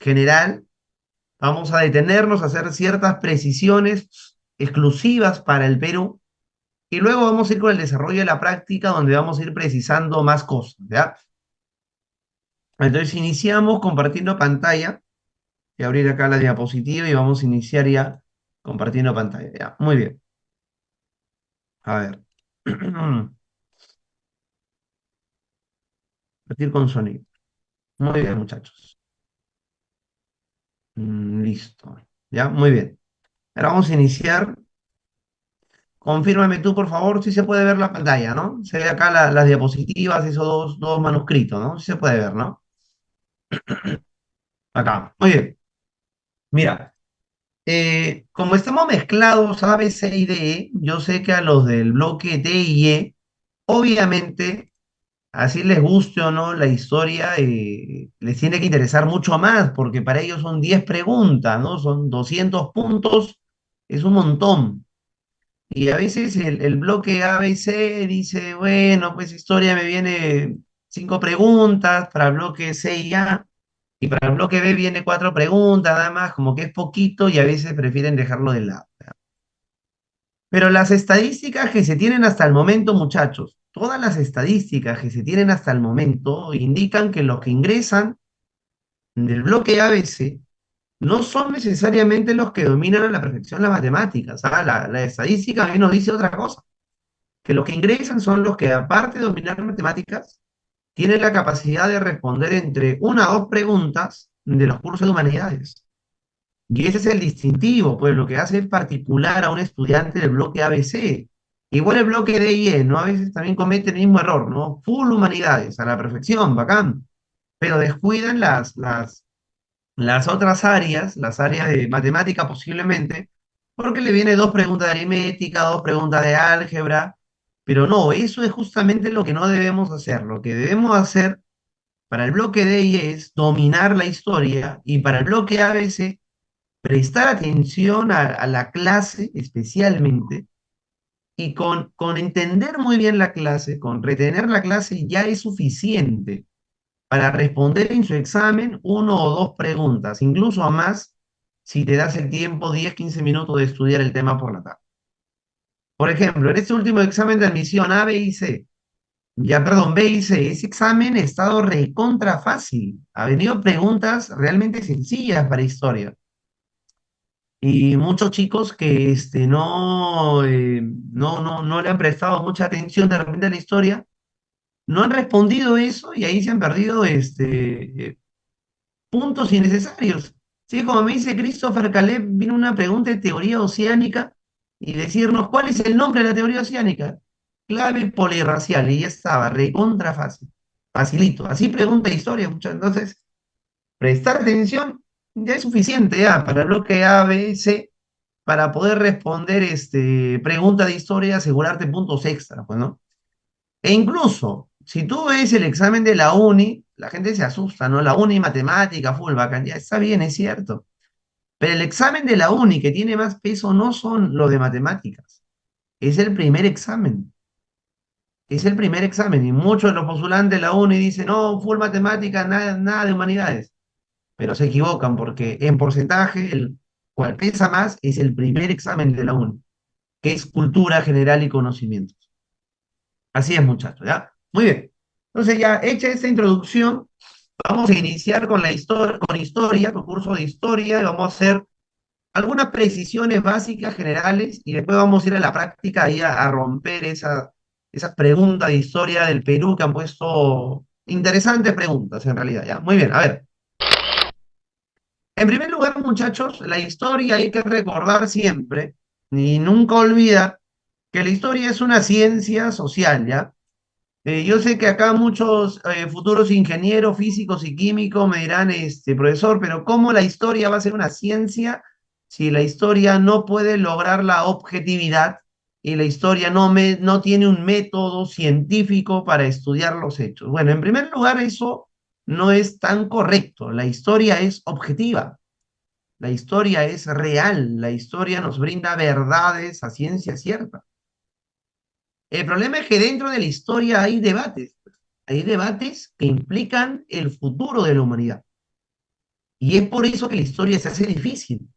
general. Vamos a detenernos a hacer ciertas precisiones exclusivas para el Perú y luego vamos a ir con el desarrollo de la práctica donde vamos a ir precisando más cosas, ¿ya? Entonces iniciamos compartiendo pantalla. Voy a abrir acá la diapositiva y vamos a iniciar ya compartiendo pantalla, ¿ya? Muy bien. A ver. Compartir con sonido. Muy bien, muchachos. Listo. ¿Ya? Muy bien. Ahora vamos a iniciar. Confírmame tú, por favor, si se puede ver la pantalla, ¿no? Se ve acá las diapositivas, esos dos manuscritos, ¿no? Si se puede ver, ¿no? Acá. Muy bien. Mira, como estamos mezclados A, B, C y D, yo sé que a los del bloque D y E, obviamente, así les guste o no, la historia les tiene que interesar mucho más, porque para ellos son 10 preguntas, ¿no? Son 200 puntos, es un montón. Y a veces el bloque A, B, C dice, bueno, pues historia me viene 5 preguntas, para el bloque C y A, y para el bloque B viene 4 preguntas, nada más, como que es poquito y a veces prefieren dejarlo de lado. Pero las estadísticas que se tienen hasta el momento, muchachos, todas las estadísticas que se tienen hasta el momento indican que los que ingresan del bloque A, B, C no son necesariamente los que dominan a la perfección las matemáticas. ¿Ah? La estadística a mí nos dice otra cosa, que los que ingresan son los que, aparte de dominar matemáticas, tienen la capacidad de responder entre 1 a 2 preguntas de los cursos de humanidades. Y ese es el distintivo, pues lo que hace particular a un estudiante del bloque ABC. Igual el bloque D y E, ¿no? A veces también comete el mismo error, ¿no? Full humanidades, a la perfección, bacán. Pero descuidan las otras áreas, las áreas de matemática posiblemente, porque le viene 2 preguntas de aritmética, 2 preguntas de álgebra, pero no, eso es justamente lo que no debemos hacer. Lo que debemos hacer para el bloque D y E es dominar la historia y para el bloque ABC prestar atención a la clase especialmente y con entender muy bien la clase, con retener la clase ya es suficiente para responder en su examen 1 o 2 preguntas, incluso a más si te das el tiempo, 10 15 minutos de estudiar el tema por la tarde. Por ejemplo, en este último examen de admisión A, B y C, ya perdón, B y C, ese examen ha estado recontra fácil. Ha venido preguntas realmente sencillas para historia. Y muchos chicos que no le han prestado mucha atención de repente a la historia, no han respondido eso y ahí se han perdido puntos innecesarios. Sí, como me dice Christopher Caleb, vino una pregunta de teoría oceánica y decirnos cuál es el nombre de la teoría oceánica. Clave polirracial, y ya estaba, recontra fácil, facilito. Así pregunta historia, muchachos. Entonces, prestar atención ya es suficiente ya para el bloque A, B, C, para poder responder pregunta de historia y asegurarte puntos extra, pues, ¿no? E incluso, si tú ves el examen de la uni, la gente se asusta, ¿no? La uni matemática, full bacán, ya está bien, es cierto. Pero el examen de la uni que tiene más peso no son los de matemáticas, es el primer examen. Es el primer examen y muchos de los postulantes de la uni dicen, no, full matemática, nada, nada de humanidades. Pero se equivocan porque en porcentaje el cual pesa más es el primer examen de la uni, que es cultura general y conocimientos. Así es, muchachos, ¿ya? Muy bien. Entonces, ya hecha esta introducción, vamos a iniciar con la historia, con historia, con curso de historia, y vamos a hacer algunas precisiones básicas generales y después vamos a ir a la práctica ahí a romper esas preguntas de historia del Perú que han puesto interesantes preguntas en realidad, ¿ya? Muy bien, a ver. En primer lugar, muchachos, la historia hay que recordar siempre y nunca olvidar que la historia es una ciencia social, ¿ya? Yo sé que acá muchos futuros ingenieros físicos y químicos me dirán, profesor, pero ¿cómo la historia va a ser una ciencia si la historia no puede lograr la objetividad y la historia no tiene un método científico para estudiar los hechos? Bueno, en primer lugar, eso no es tan correcto. La historia es objetiva, la historia es real, la historia nos brinda verdades a ciencia cierta. El problema es que dentro de la historia hay debates. Hay debates que implican el futuro de la humanidad. Y es por eso que la historia se hace difícil.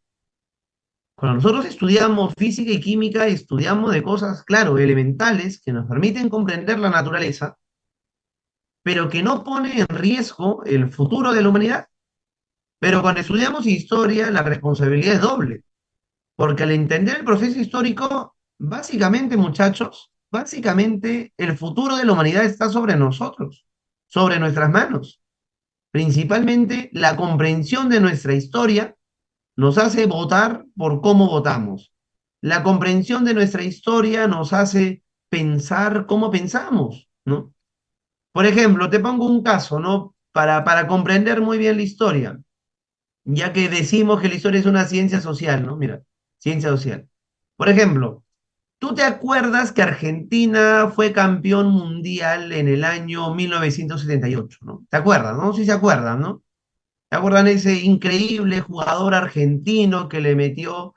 Cuando nosotros estudiamos física y química, estudiamos de cosas, claro, elementales que nos permiten comprender la naturaleza, pero que no pone en riesgo el futuro de la humanidad. Pero cuando estudiamos historia, la responsabilidad es doble, porque al entender el proceso histórico, básicamente, muchachos, básicamente el futuro de la humanidad está sobre nosotros, sobre nuestras manos. Principalmente la comprensión de nuestra historia nos hace votar por cómo votamos. La comprensión de nuestra historia nos hace pensar cómo pensamos, ¿no? Por ejemplo, te pongo un caso, ¿no? Para comprender muy bien la historia, ya que decimos que la historia es una ciencia social, ¿no? Mira, ciencia social. Por ejemplo, ¿tú te acuerdas que Argentina fue campeón mundial en el año 1978, ¿no? ¿Te acuerdas, no? Sí se acuerdan, ¿no? ¿Se acuerdan ese increíble jugador argentino que le metió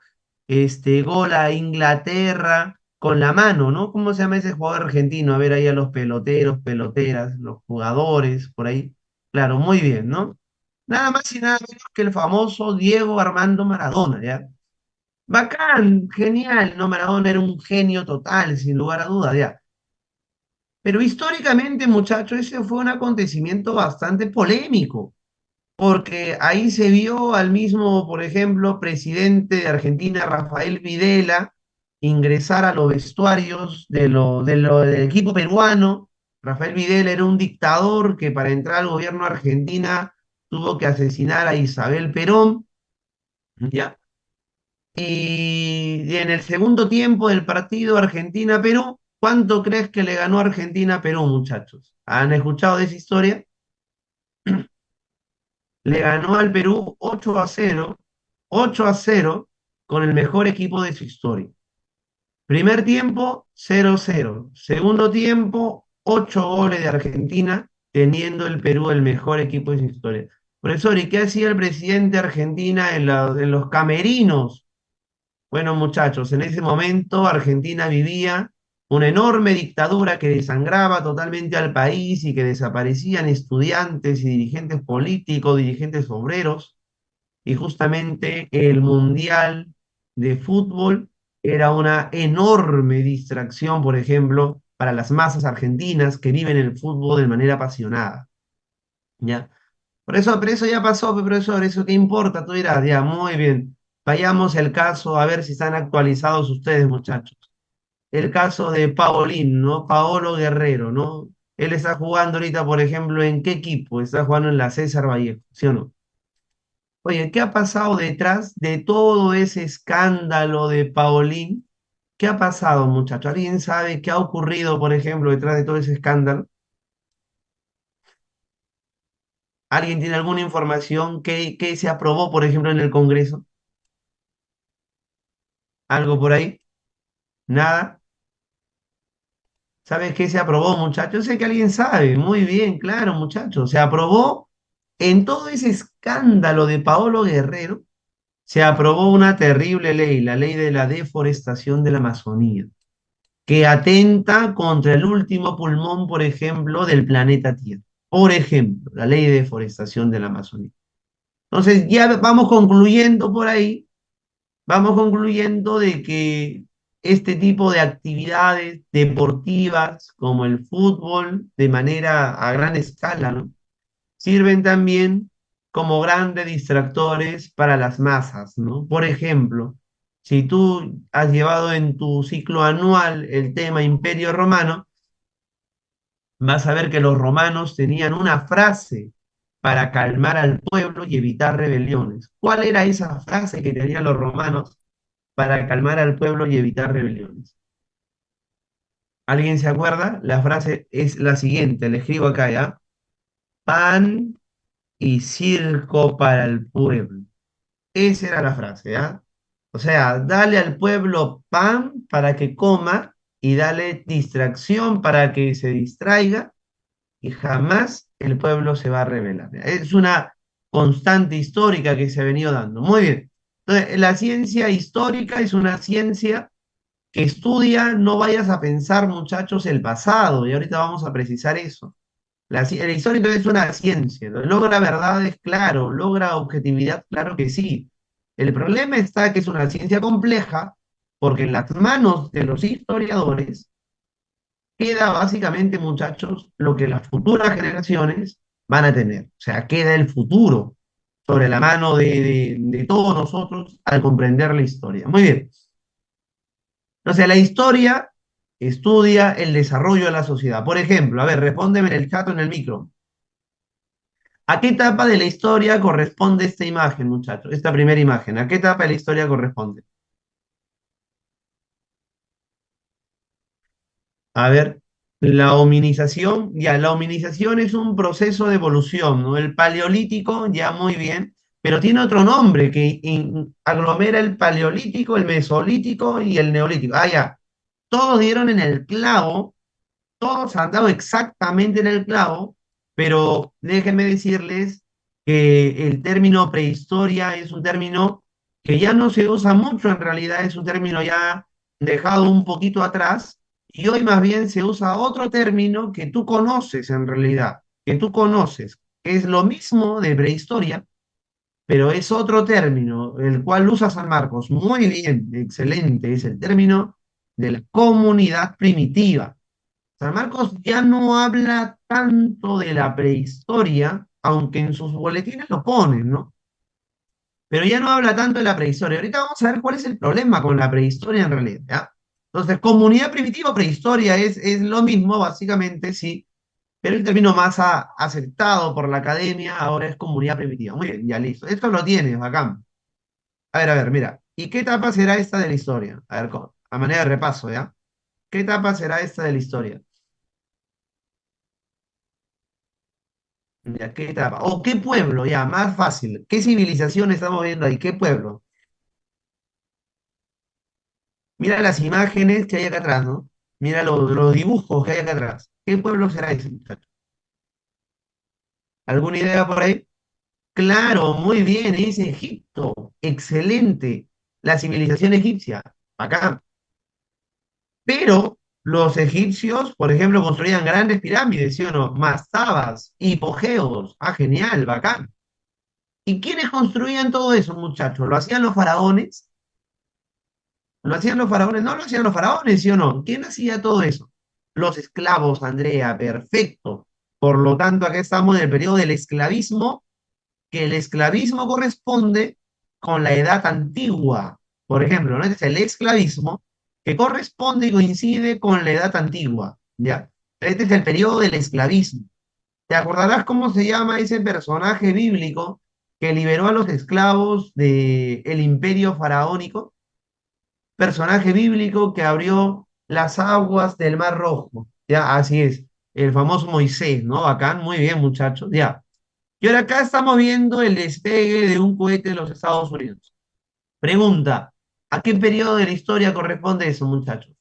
este gol a Inglaterra con la mano, ¿no? ¿Cómo se llama ese jugador argentino? A ver ahí a los peloteros, peloteras, los jugadores, por ahí. Claro, muy bien, ¿no? Nada más y nada menos que el famoso Diego Armando Maradona, ¿ya? Bacán, genial, ¿no? Maradona era un genio total, sin lugar a dudas, ¿ya? Pero históricamente, muchachos, ese fue un acontecimiento bastante polémico porque ahí se vio al mismo, por ejemplo, presidente de Argentina, Rafael Videla, ingresar a los vestuarios del equipo peruano. Rafael Videla era un dictador que para entrar al gobierno de Argentina tuvo que asesinar a Isabel Perón, ¿ya? Y en el segundo tiempo del partido Argentina-Perú, ¿cuánto crees que le ganó Argentina a Perú, muchachos? ¿Han escuchado de esa historia? Le ganó al Perú 8-0, 8-0 con el mejor equipo de su historia. Primer tiempo, 0-0. Segundo tiempo, 8 goles de Argentina, teniendo el Perú el mejor equipo de su historia. Profesor, ¿y qué hacía el presidente de Argentina en los camerinos? Bueno, muchachos, en ese momento Argentina vivía una enorme dictadura que desangraba totalmente al país y que desaparecían estudiantes y dirigentes políticos, dirigentes obreros, y justamente el Mundial de Fútbol era una enorme distracción, por ejemplo, para las masas argentinas que viven el fútbol de manera apasionada, ¿ya? Pero eso ya pasó, profesor, ¿eso qué importa? Tú dirás, ya, muy bien. Vayamos el caso, a ver si están actualizados ustedes, muchachos. El caso de Paulín, ¿no? Paolo Guerrero, ¿no? Él está jugando ahorita, por ejemplo, ¿en qué equipo? Está jugando en la César Vallejo, ¿sí o no? Oye, ¿qué ha pasado detrás de todo ese escándalo de Paulín? ¿Qué ha pasado, muchachos? ¿Alguien sabe qué ha ocurrido, por ejemplo, detrás de todo ese escándalo? ¿Alguien tiene alguna información que se aprobó, por ejemplo, en el Congreso? ¿Algo por ahí? ¿Nada? ¿Sabes qué se aprobó, muchachos? Sé que alguien sabe. Muy bien, claro, muchachos. Se aprobó en todo ese escándalo de Paolo Guerrero, se aprobó una terrible ley, la ley de la deforestación de la Amazonía, que atenta contra el último pulmón, por ejemplo, del planeta Tierra. Por ejemplo, la ley de deforestación de la Amazonía. Entonces, ya vamos concluyendo por ahí, vamos concluyendo de que este tipo de actividades deportivas, como el fútbol, de manera a gran escala, ¿no? Sirven también como grandes distractores para las masas, ¿no? Por ejemplo, si tú has llevado en tu ciclo anual el tema Imperio Romano, vas a ver que los romanos tenían una frase para calmar al pueblo y evitar rebeliones. ¿Cuál era esa frase que tenían los romanos para calmar al pueblo y evitar rebeliones? ¿Alguien se acuerda? La frase es la siguiente, le escribo acá ya. Pan y circo para el pueblo. Esa era la frase, ¿ya? O sea, dale al pueblo pan para que coma y dale distracción para que se distraiga y jamás el pueblo se va a rebelar. Es una constante histórica que se ha venido dando. Muy bien. Entonces, la ciencia histórica es una ciencia que estudia, no vayas a pensar, muchachos, el pasado, y ahorita vamos a precisar eso. La historia entonces es una ciencia, ¿no? Logra verdades, claro, logra objetividad, claro que sí. El problema está que es una ciencia compleja porque en las manos de los historiadores queda básicamente, muchachos, lo que las futuras generaciones van a tener. O sea, queda el futuro sobre la mano de todos nosotros al comprender la historia. Muy bien. O sea, la historia estudia el desarrollo de la sociedad. Por ejemplo, a ver, respóndeme en el chat o en el micro. ¿A qué etapa de la historia corresponde esta imagen, muchachos? Esta primera imagen. ¿A qué etapa de la historia corresponde? A ver, la hominización, ya, la hominización es un proceso de evolución, ¿no? El paleolítico, ya muy bien, pero tiene otro nombre que aglomera el paleolítico, el mesolítico y el neolítico. Ah, ya, todos dieron en el clavo, todos han dado exactamente en el clavo, pero déjenme decirles que el término prehistoria es un término que ya no se usa mucho, en realidad es un término ya dejado un poquito atrás, y hoy más bien se usa otro término que tú conoces en realidad, que tú conoces, que es lo mismo de prehistoria, pero es otro término, el cual usa San Marcos. Muy bien, excelente, es el término de la comunidad primitiva. San Marcos ya no habla tanto de la prehistoria, aunque en sus boletines lo ponen, ¿no? Pero ya no habla tanto de la prehistoria. Ahorita vamos a ver cuál es el problema con la prehistoria en realidad, ¿ya? Entonces, comunidad primitiva o prehistoria es lo mismo, básicamente, sí, pero el término más aceptado por la academia ahora es comunidad primitiva. Muy bien, ya listo. Esto lo tienes, bacán. A ver, mira. ¿Y qué etapa será esta de la historia? A ver, a manera de repaso, ¿ya? ¿Qué etapa será esta de la historia? Ya, ¿qué etapa? ¿O qué pueblo? Ya, más fácil. ¿Qué civilización estamos viendo ahí? ¿Qué pueblo? Mira las imágenes que hay acá atrás, ¿no? Mira los dibujos que hay acá atrás. ¿Qué pueblo será ese, muchacho? ¿Alguna idea por ahí? Claro, muy bien, es Egipto. Excelente. La civilización egipcia. Acá. Pero los egipcios, por ejemplo, construían grandes pirámides, ¿sí o no? Mastabas, hipogeos. Ah, genial, bacán. ¿Y quiénes construían todo eso, muchachos? ¿Lo hacían los faraones? ¿Lo hacían los faraones? No lo hacían los faraones, ¿sí o no? ¿Quién hacía todo eso? Los esclavos, Andrea, perfecto. Por lo tanto, acá estamos en el periodo del esclavismo, que el esclavismo corresponde con la edad antigua. Por ejemplo, ¿no? Este es el esclavismo que corresponde y coincide con la edad antigua, ¿ya? Este es el periodo del esclavismo. ¿Te acordarás cómo se llama ese personaje bíblico que liberó a los esclavos del imperio faraónico? Personaje bíblico que abrió las aguas del Mar Rojo. Ya, así es. El famoso Moisés, ¿no? Bacán, muy bien, muchachos. Ya. Y ahora acá estamos viendo el despegue de un cohete de los Estados Unidos. Pregunta, ¿a qué periodo de la historia corresponde eso, muchachos?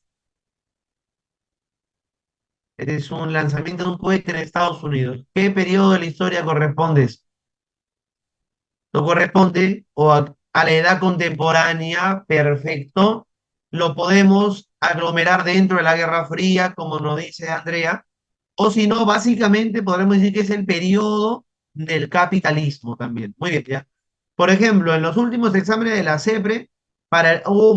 Este es un lanzamiento de un cohete en Estados Unidos. ¿Qué periodo de la historia corresponde eso? No corresponde o a la edad contemporánea, perfecto, lo podemos aglomerar dentro de la Guerra Fría, como nos dice Andrea, o si no, básicamente podremos decir que es el periodo del capitalismo también. Muy bien, ya. Por ejemplo, en los últimos exámenes de la CEPRE,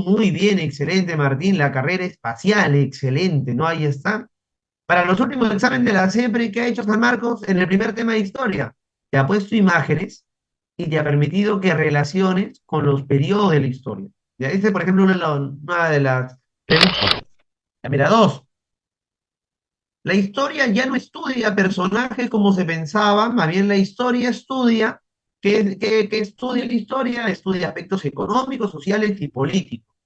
muy bien, excelente, Martín, la carrera espacial, excelente, ¿no? Ahí está. Para los últimos exámenes de la CEPRE, ¿qué ha hecho San Marcos en el primer tema de historia? Te ha puesto imágenes y te ha permitido que relaciones con los periodos de la historia. Ya, este, por ejemplo, una de las preguntas. Ya, mira, dos. La historia ya no estudia personajes como se pensaba, más bien la historia estudia, ¿qué estudia la historia? Estudia aspectos económicos, sociales y políticos,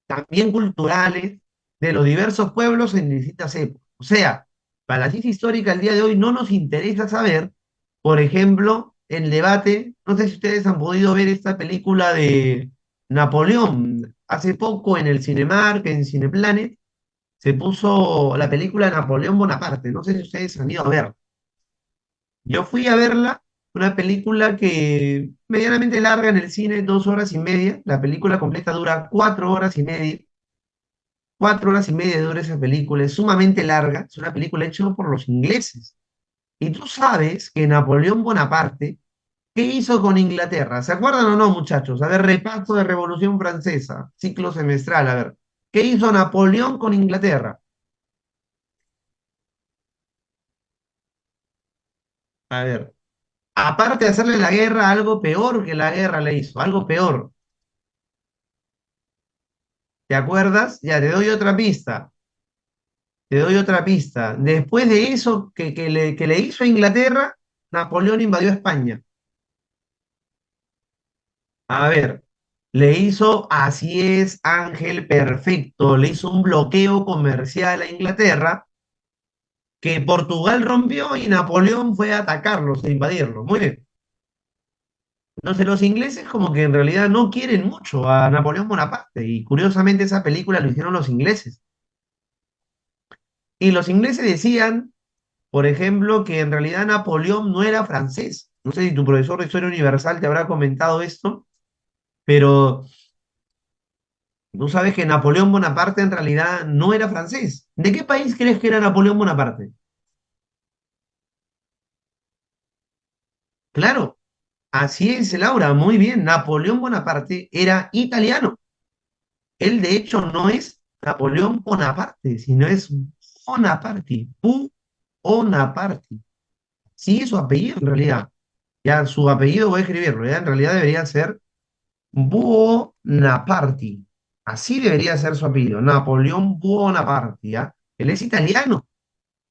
también culturales, de los diversos pueblos en distintas épocas. O sea, para la ciencia histórica el día de hoy no nos interesa saber, por ejemplo, el debate, no sé si ustedes han podido ver esta película de Napoleón, hace poco en el Cinemark, en Cineplanet, se puso la película Napoleón Bonaparte, no sé si ustedes han ido a ver. Yo fui a verla, una película que medianamente larga en el cine, 2 horas y media, la película completa dura 4 horas y media. 4 horas y media dura esa película, es sumamente larga, es una película hecha por los ingleses. Y tú sabes que Napoleón Bonaparte, ¿qué hizo con Inglaterra? ¿Se acuerdan o no, muchachos? A ver, repaso de Revolución Francesa, ciclo semestral, a ver. ¿Qué hizo Napoleón con Inglaterra? A ver, aparte de hacerle la guerra, algo peor que la guerra le hizo, algo peor. ¿Te acuerdas? Ya, te doy otra pista. Te doy otra pista. Después de eso que le hizo a Inglaterra, Napoleón invadió España. A ver, le hizo, así es, Ángel, perfecto, le hizo un bloqueo comercial a Inglaterra que Portugal rompió y Napoleón fue a atacarlos, a invadirlos. Muy bien. Entonces los ingleses como que en realidad no quieren mucho a Napoleón Bonaparte y curiosamente esa película lo hicieron los ingleses. Y los ingleses decían, por ejemplo, que en realidad Napoleón no era francés. No sé si tu profesor de Historia Universal te habrá comentado esto, pero tú sabes que Napoleón Bonaparte en realidad no era francés. ¿De qué país crees que era Napoleón Bonaparte? Claro, así es, Laura, muy bien. Napoleón Bonaparte era italiano. Él de hecho no es Napoleón Bonaparte, sino es Bonaparte, Bonaparte. Sí, es su apellido en realidad. Ya su apellido voy a escribirlo, ya en realidad debería ser Buonaparte. Así debería ser su apellido, Napoleón Bonaparte, ¿ya? Él es italiano,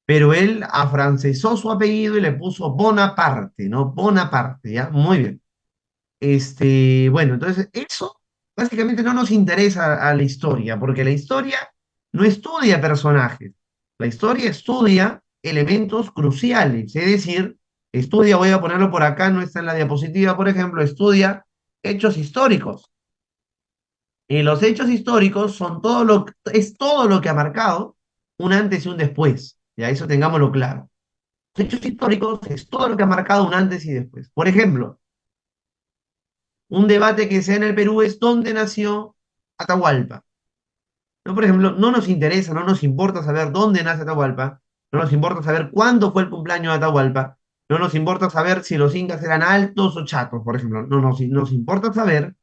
pero él afrancesó su apellido y le puso Bonaparte, ¿no? Bonaparte, ¿ya? Muy bien. Bueno, entonces eso básicamente no nos interesa a la historia, porque la historia no estudia personajes, la historia estudia elementos cruciales, es decir, estudia, voy a ponerlo por acá, no está en la diapositiva, por ejemplo, estudia hechos históricos. Y los hechos históricos es todo lo que ha marcado un antes y un después, ya eso tengámoslo claro. Los hechos históricos es todo lo que ha marcado un antes y después. Por ejemplo, un debate que se da en el Perú es dónde nació Atahualpa. ¿No? Por ejemplo, no nos interesa, no nos importa saber dónde nace Atahualpa, no nos importa saber cuándo fue el cumpleaños de Atahualpa, no nos importa saber si los incas eran altos o chatos, por ejemplo, no nos importa saber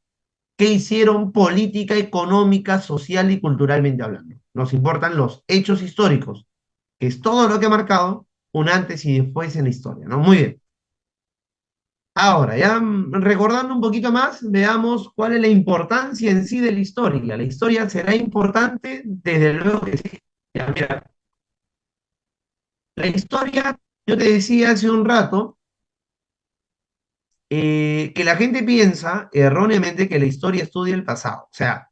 qué hicieron política, económica, social y culturalmente hablando. Nos importan los hechos históricos, que es todo lo que ha marcado un antes y después en la historia, ¿no? Muy bien. Ahora, ya recordando un poquito más, veamos cuál es la importancia en sí de la historia. La historia será importante, desde luego que sí. Ya, mira, la historia, yo te decía hace un rato, que la gente piensa erróneamente que la historia estudia el pasado. O sea,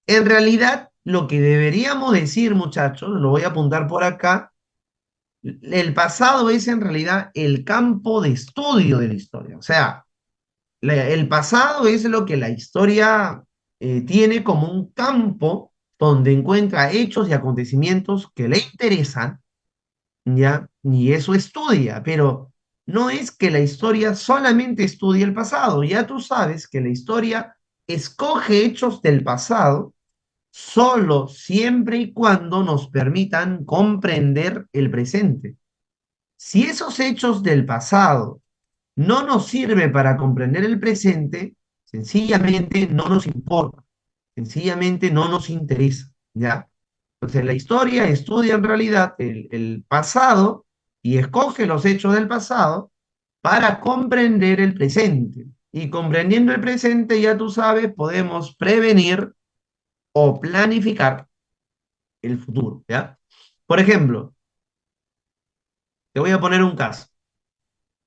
en realidad, lo que deberíamos decir, muchachos, lo voy a apuntar por acá, el pasado es en realidad el campo de estudio de la historia. O sea, el pasado es lo que la historia tiene como un campo donde encuentra hechos y acontecimientos que le interesan, ¿ya? Y eso estudia, pero no es que la historia solamente estudie el pasado, ya tú sabes que la historia escoge hechos del pasado solo siempre y cuando nos permitan comprender el presente. Si esos hechos del pasado no nos sirve para comprender el presente, sencillamente no nos importa, sencillamente no nos interesa, ¿ya? Entonces la historia estudia en realidad el pasado y escoge los hechos del pasado para comprender el presente. Y comprendiendo el presente, ya tú sabes, podemos prevenir o planificar el futuro, ¿ya? Por ejemplo, te voy a poner un caso.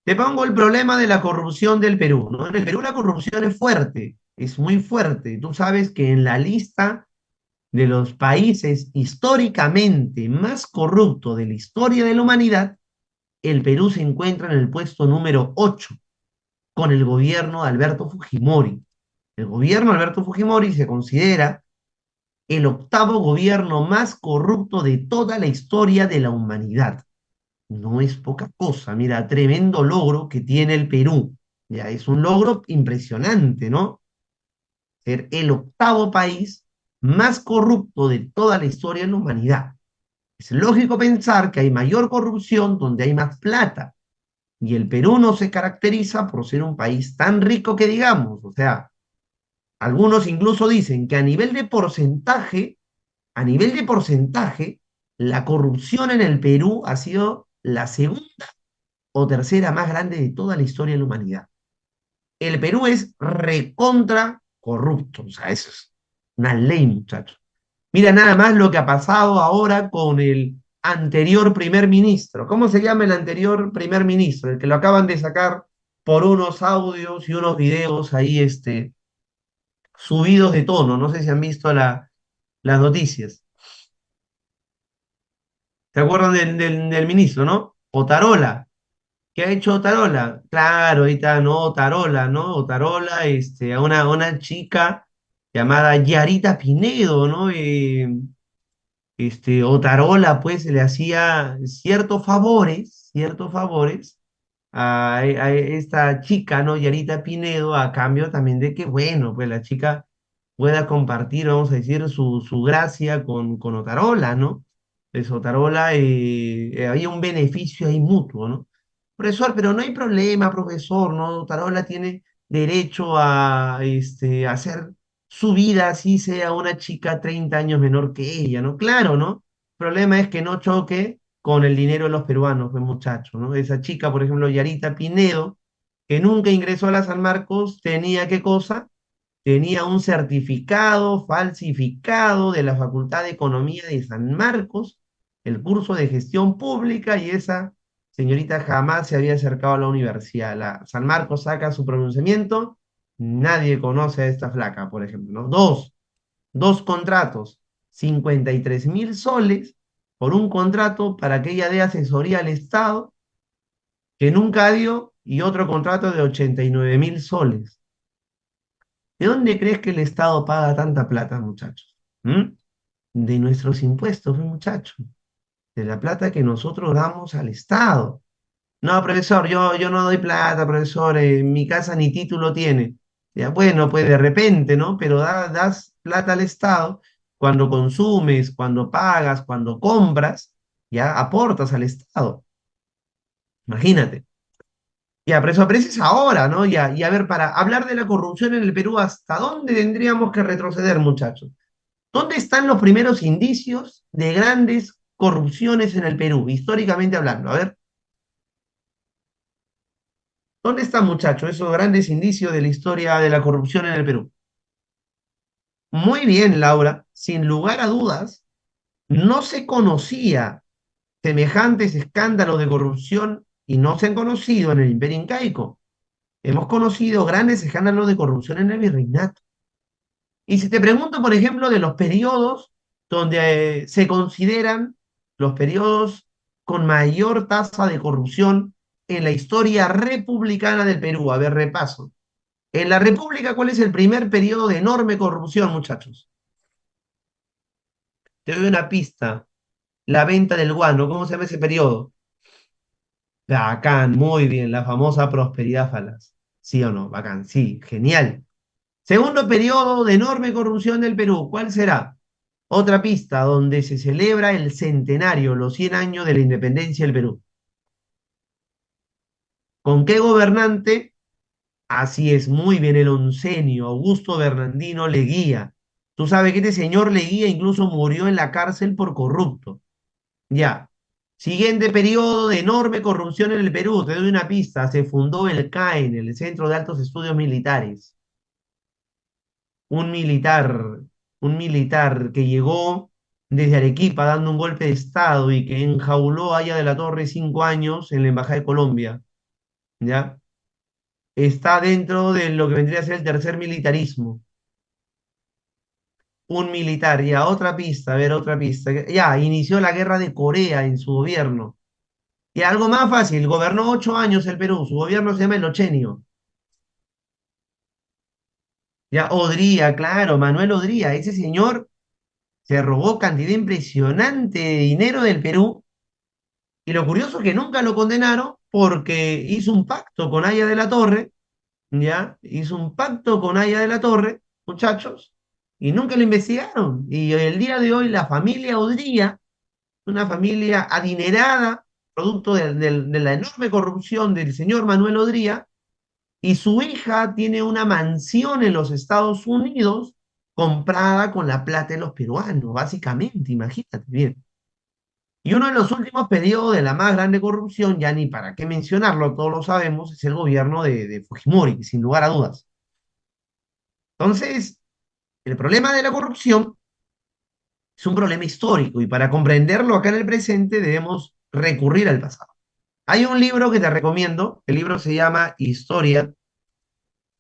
Te pongo el problema de la corrupción del Perú, ¿no? En el Perú la corrupción es fuerte, es muy fuerte. Tú sabes que en la lista de los países históricamente más corruptos de la historia de la humanidad, el Perú se encuentra en el puesto número 8 con el gobierno de Alberto Fujimori. El gobierno de Alberto Fujimori se considera el octavo gobierno más corrupto de toda la historia de la humanidad. No es poca cosa, mira, tremendo logro que tiene el Perú. Ya es un logro impresionante, ¿no? Ser el octavo país más corrupto de toda la historia de la humanidad. Es lógico pensar que hay mayor corrupción donde hay más plata. Y el Perú no se caracteriza por ser un país tan rico que digamos. O sea, algunos incluso dicen que a nivel de porcentaje, la corrupción en el Perú ha sido la segunda o tercera más grande de toda la historia de la humanidad. El Perú es recontra corrupto, o sea, eso es una ley, muchachos. Mira nada más lo que ha pasado ahora con el anterior primer ministro. ¿Cómo se llama el anterior primer ministro? El que lo acaban de sacar por unos audios y unos videos ahí, subidos de tono. No sé si han visto las noticias. ¿Se acuerdan del ministro, no? Otarola. ¿Qué ha hecho Otarola? Claro, ahí está, ¿no? Otarola, ¿no? Otarola, a una chica llamada Yarita Pinedo, ¿no? Otarola, pues, le hacía ciertos favores a esta chica, ¿no? Yarita Pinedo, a cambio también de que, bueno, pues la chica pueda compartir, vamos a decir, su gracia con Otarola, ¿no? Pues Otarola, había un beneficio ahí mutuo, ¿no? Profesor, pero no hay problema, profesor, ¿no? Otarola tiene derecho a hacer su vida así sea una chica 30 años menor que ella, ¿no? Claro, ¿no? El problema es que no choque con el dinero de los peruanos, pues muchacho, ¿no? Esa chica, por ejemplo, Yarita Pinedo, que nunca ingresó a la San Marcos, tenía qué cosa? Tenía un certificado falsificado de la Facultad de Economía de San Marcos, el curso de gestión pública, y esa señorita jamás se había acercado a la universidad. La San Marcos saca su pronunciamiento, nadie conoce a esta flaca, por ejemplo, ¿no? Dos contratos, 53.000 soles por un contrato para que ella dé asesoría al Estado que nunca dio y otro contrato de 89.000 soles. ¿De dónde crees que el Estado paga tanta plata, muchachos? ¿Mm? De nuestros impuestos, muchachos. De la plata que nosotros damos al Estado. No, profesor, yo no doy plata, profesor, mi casa ni título tiene. Ya, bueno, pues de repente, ¿no? Pero das plata al Estado cuando consumes, cuando pagas, cuando compras, ya aportas al Estado. Imagínate. Ya, pero eso es ahora, ¿no? Ya, y a ver, para hablar de la corrupción en el Perú, ¿hasta dónde tendríamos que retroceder, muchachos? ¿Dónde están los primeros indicios de grandes corrupciones en el Perú, históricamente hablando? A ver, ¿dónde están, muchachos, esos grandes indicios de la historia de la corrupción en el Perú? Muy bien, Laura, sin lugar a dudas, no se conocía semejantes escándalos de corrupción y no se han conocido en el Imperio Incaico. Hemos conocido grandes escándalos de corrupción en el virreinato. Y si te pregunto, por ejemplo, de los periodos donde se consideran los periodos con mayor tasa de corrupción en la historia republicana del Perú, a ver, repaso. En la República, ¿cuál es el primer periodo de enorme corrupción, muchachos? Te doy una pista. La venta del guano, ¿cómo se llama ese periodo? Bacán, muy bien, la famosa prosperidad falaz. ¿Sí o no? Bacán, sí, genial. Segundo periodo de enorme corrupción del Perú, ¿cuál será? Otra pista donde se celebra el centenario, los 100 años de la independencia del Perú. ¿Con qué gobernante? Así es, muy bien, el oncenio, Augusto Bernardino Leguía. Tú sabes que este señor Leguía incluso murió en la cárcel por corrupto. Ya. Siguiente periodo de enorme corrupción en el Perú. Te doy una pista. Se fundó el CAEN, el Centro de Altos Estudios Militares. Un militar, un militar que llegó desde Arequipa dando un golpe de Estado y que enjauló a Haya de la Torre 5 años en la Embajada de Colombia, ¿ya? Está dentro de lo que vendría a ser el tercer militarismo. Un militar, ya, otra pista, a ver, otra pista. Ya, inició la guerra de Corea en su gobierno. Y algo más fácil, gobernó 8 años el Perú, su gobierno se llama el Ochenio. Ya, Odría, claro, Manuel Odría, ese señor se robó cantidad impresionante de dinero del Perú. Y lo curioso es que nunca lo condenaron porque hizo un pacto con Haya de la Torre, ¿ya? Hizo un pacto con Haya de la Torre, muchachos, y nunca lo investigaron. Y el día de hoy la familia Odría una familia adinerada, producto de la enorme corrupción del señor Manuel Odría, y su hija tiene una mansión en los Estados Unidos comprada con la plata de los peruanos, básicamente, imagínate bien. Y uno de los últimos periodos de la más grande corrupción, ya ni para qué mencionarlo, todos lo sabemos, es el gobierno de Fujimori, sin lugar a dudas. Entonces, el problema de la corrupción es un problema histórico y para comprenderlo acá en el presente debemos recurrir al pasado. Hay un libro que te recomiendo, el libro se llama Historia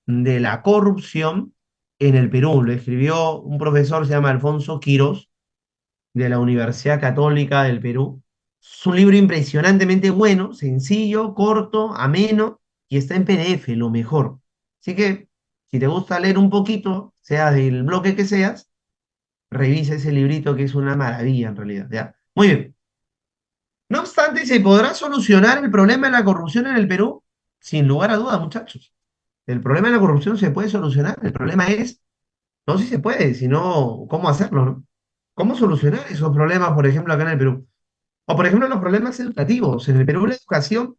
de la corrupción en el Perú. Lo escribió un profesor, se llama Alfonso Quirós, de la Universidad Católica del Perú. Es un libro impresionantemente bueno, sencillo, corto, ameno y está en PDF, lo mejor. Así que, si te gusta leer un poquito, sea del bloque que seas, revisa ese librito que es una maravilla en realidad. ¿Ya? Muy bien. No obstante, ¿se podrá solucionar el problema de la corrupción en el Perú? Sin lugar a dudas, muchachos. El problema de la corrupción se puede solucionar. El problema es, no si se puede, sino cómo hacerlo, ¿no? ¿Cómo solucionar esos problemas, por ejemplo, acá en el Perú? O, por ejemplo, los problemas educativos. En el Perú la educación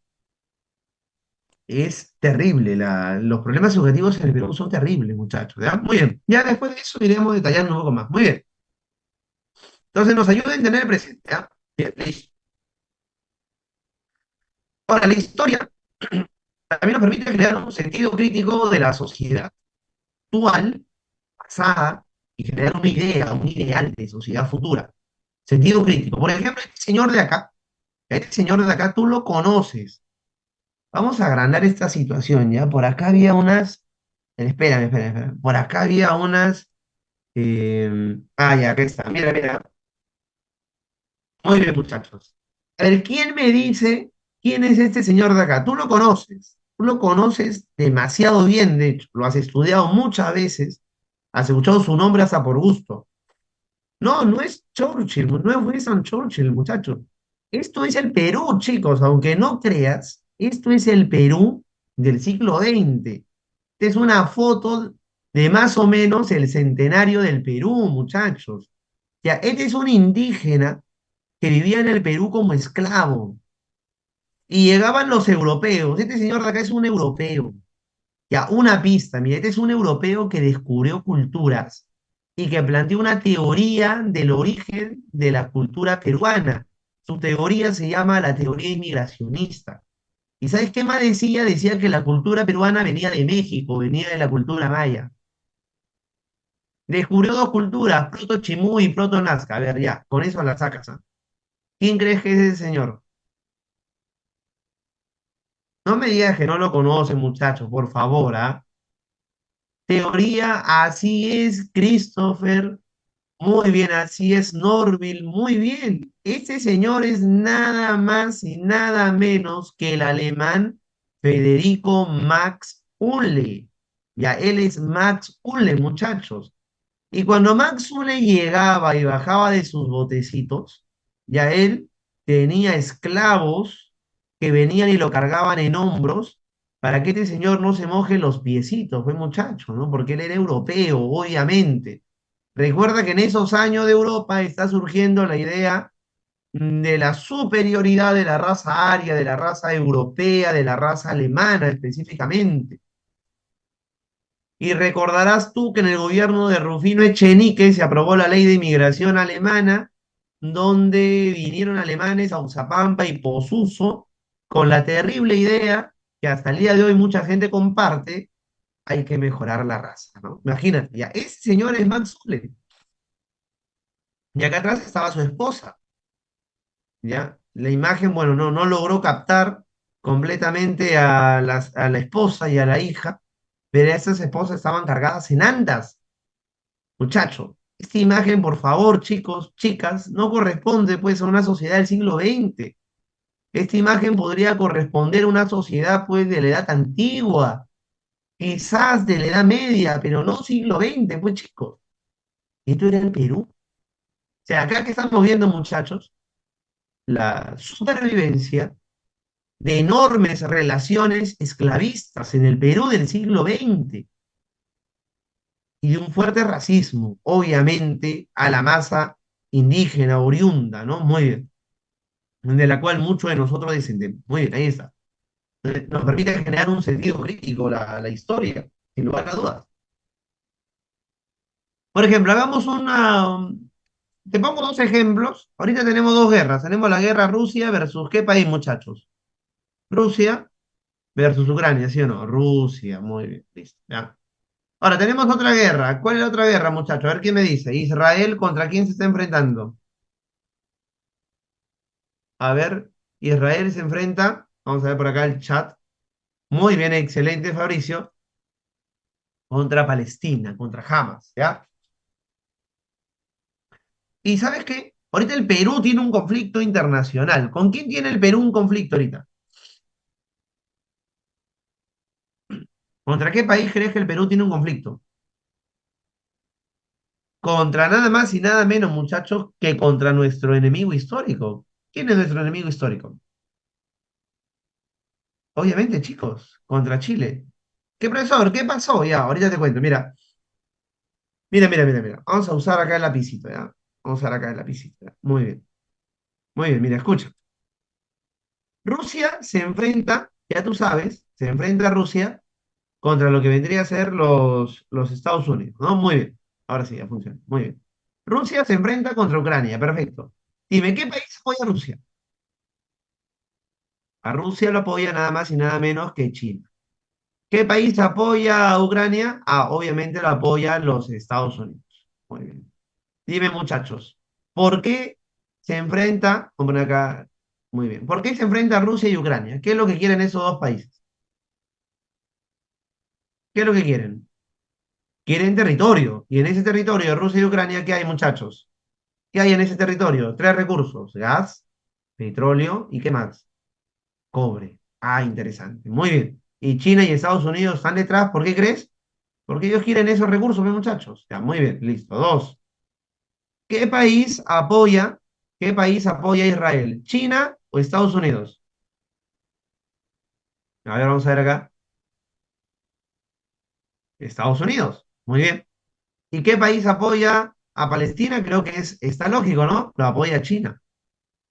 es terrible. Los problemas educativos en el Perú son terribles, muchachos. ¿Ya? Muy bien. Ya después de eso iremos detallando un poco más. Muy bien. Entonces nos ayuda a entender el presente. ¿Ya? Bien, listo. Ahora, la historia también nos permite crear un sentido crítico de la sociedad actual, pasada, y generar una idea, un ideal de sociedad futura. Sentido crítico. Por ejemplo, este señor de acá, tú lo conoces. Vamos a agrandar esta situación, ¿ya? Por acá había unas. Espérame, espérame, espérame. Por acá había unas. Ya, acá está. Mira, mira. Muy bien, muchachos. A ver, ¿quién me dice quién es este señor de acá? Tú lo conoces. Tú lo conoces demasiado bien, de hecho. Lo has estudiado muchas veces. Has escuchado su nombre hasta por gusto. No, no es Churchill, no es Winston Churchill, muchachos. Esto es el Perú, chicos, aunque no creas, esto es el Perú del siglo XX. Esta es una foto de más o menos el centenario del Perú, muchachos. Ya, este es un indígena que vivía en el Perú como esclavo. Y llegaban los europeos. Este señor de acá es un europeo. Ya, una pista, mira, este es un europeo que descubrió culturas y que planteó una teoría del origen de la cultura peruana. Su teoría se llama la teoría inmigracionista. ¿Y sabes qué más decía? Decía que la cultura peruana venía de México, venía de la cultura maya. Descubrió dos culturas, Proto Chimú y Proto Nazca. A ver, ya, con eso la sacas, ¿ah? ¿Quién crees que es ese señor? No me digas que no lo conoce, muchacho, por favor, ¿ah? Teoría, así es, Christopher. Muy bien, así es, Norville, muy bien. Este señor es nada más y nada menos que el alemán Federico Max Ulle. Ya, él es Max Ulle, muchachos. Y cuando Max Ulle llegaba y bajaba de sus botecitos, ya él tenía esclavos que venían y lo cargaban en hombros para que este señor no se moje los piecitos, fue muchacho, ¿no? Porque él era europeo, obviamente. Recuerda que en esos años de Europa está surgiendo la idea de la superioridad de la raza aria, de la raza europea, de la raza alemana específicamente. Y recordarás tú que en el gobierno de Rufino Echenique se aprobó la ley de inmigración alemana, donde vinieron alemanes a Uzapampa y Posuzo con la terrible idea que hasta el día de hoy mucha gente comparte, hay que mejorar la raza, ¿no? Imagínate, ya, ese señor es Max Ulle. Y acá atrás estaba su esposa, ¿ya? La imagen, bueno, no logró captar completamente a la esposa y a la hija, pero esas esposas estaban cargadas en andas, muchacho. Esta imagen, por favor, chicos, chicas, no corresponde pues a una sociedad del siglo XX. Esta imagen podría corresponder a una sociedad pues de la edad antigua, quizás de la edad media, pero no siglo XX, pues chicos. Esto era el Perú. O sea, acá que estamos viendo, muchachos, la supervivencia de enormes relaciones esclavistas en el Perú del siglo XX y de un fuerte racismo, obviamente, a la masa indígena oriunda, ¿no? Muy bien. de la cual muchos de nosotros descendemos. Muy bien, ahí está. Nos permite generar un sentido crítico la historia, sin lugar a dudas. Por ejemplo, hagamos una. Te pongo dos ejemplos. Ahorita tenemos dos guerras. Tenemos la guerra Rusia versus ¿qué país, muchachos? Rusia versus Ucrania, ¿sí o no? Rusia, muy bien, listo. Ya. Ahora tenemos otra guerra. ¿Cuál es la otra guerra, muchachos? A ver quién me dice. Israel contra quién se está enfrentando. A ver, Israel se enfrenta. Vamos a ver por acá el chat. Muy bien, excelente, Fabricio. Contra Palestina, contra Hamas, ¿ya? Y ¿sabes qué? Ahorita el Perú tiene un conflicto internacional. ¿Con quién tiene el Perú un conflicto ahorita? ¿Contra qué país crees que el Perú tiene un conflicto? Contra nada más y nada menos, muchachos, que contra nuestro enemigo histórico. ¿Quién es nuestro enemigo histórico? Obviamente, chicos, contra Chile. ¿Qué profesor? ¿Qué pasó? Ya, ahorita te cuento. Mira, mira. Vamos a usar acá el lapicito, ¿ya? Vamos a usar acá el lapicito. ¿Ya? Muy bien, mira, escucha. Rusia se enfrenta, ya tú sabes, se enfrenta a Rusia contra lo que vendría a ser los Estados Unidos, ¿no? Muy bien. Ahora sí, ya funciona. Muy bien. Rusia se enfrenta contra Ucrania, perfecto. Dime, ¿qué país apoya a Rusia? A Rusia lo apoya nada más y nada menos que China. ¿Qué país apoya a Ucrania? Ah, obviamente lo apoyan los Estados Unidos. Muy bien. Dime, muchachos, ¿por qué se enfrenta, vamos a poner acá, muy bien, ¿por qué se enfrenta Rusia y Ucrania? ¿Qué es lo que quieren esos dos países? ¿Qué es lo que quieren? Quieren territorio. Y en ese territorio de Rusia y Ucrania, ¿qué hay, muchachos? ¿Qué hay en ese territorio? Tres recursos: gas, petróleo y ¿qué más? Cobre. Ah, interesante. Muy bien. Y China y Estados Unidos están detrás, ¿por qué crees? Porque ellos quieren esos recursos, ¿ves, muchachos? Ya, muy bien, listo. Dos. ¿Qué país apoya, qué país apoya a Israel? ¿China o Estados Unidos? A ver, vamos a ver acá. Estados Unidos. Muy bien. ¿Y qué país apoya a Palestina? Creo que está lógico, ¿no? Lo apoya China.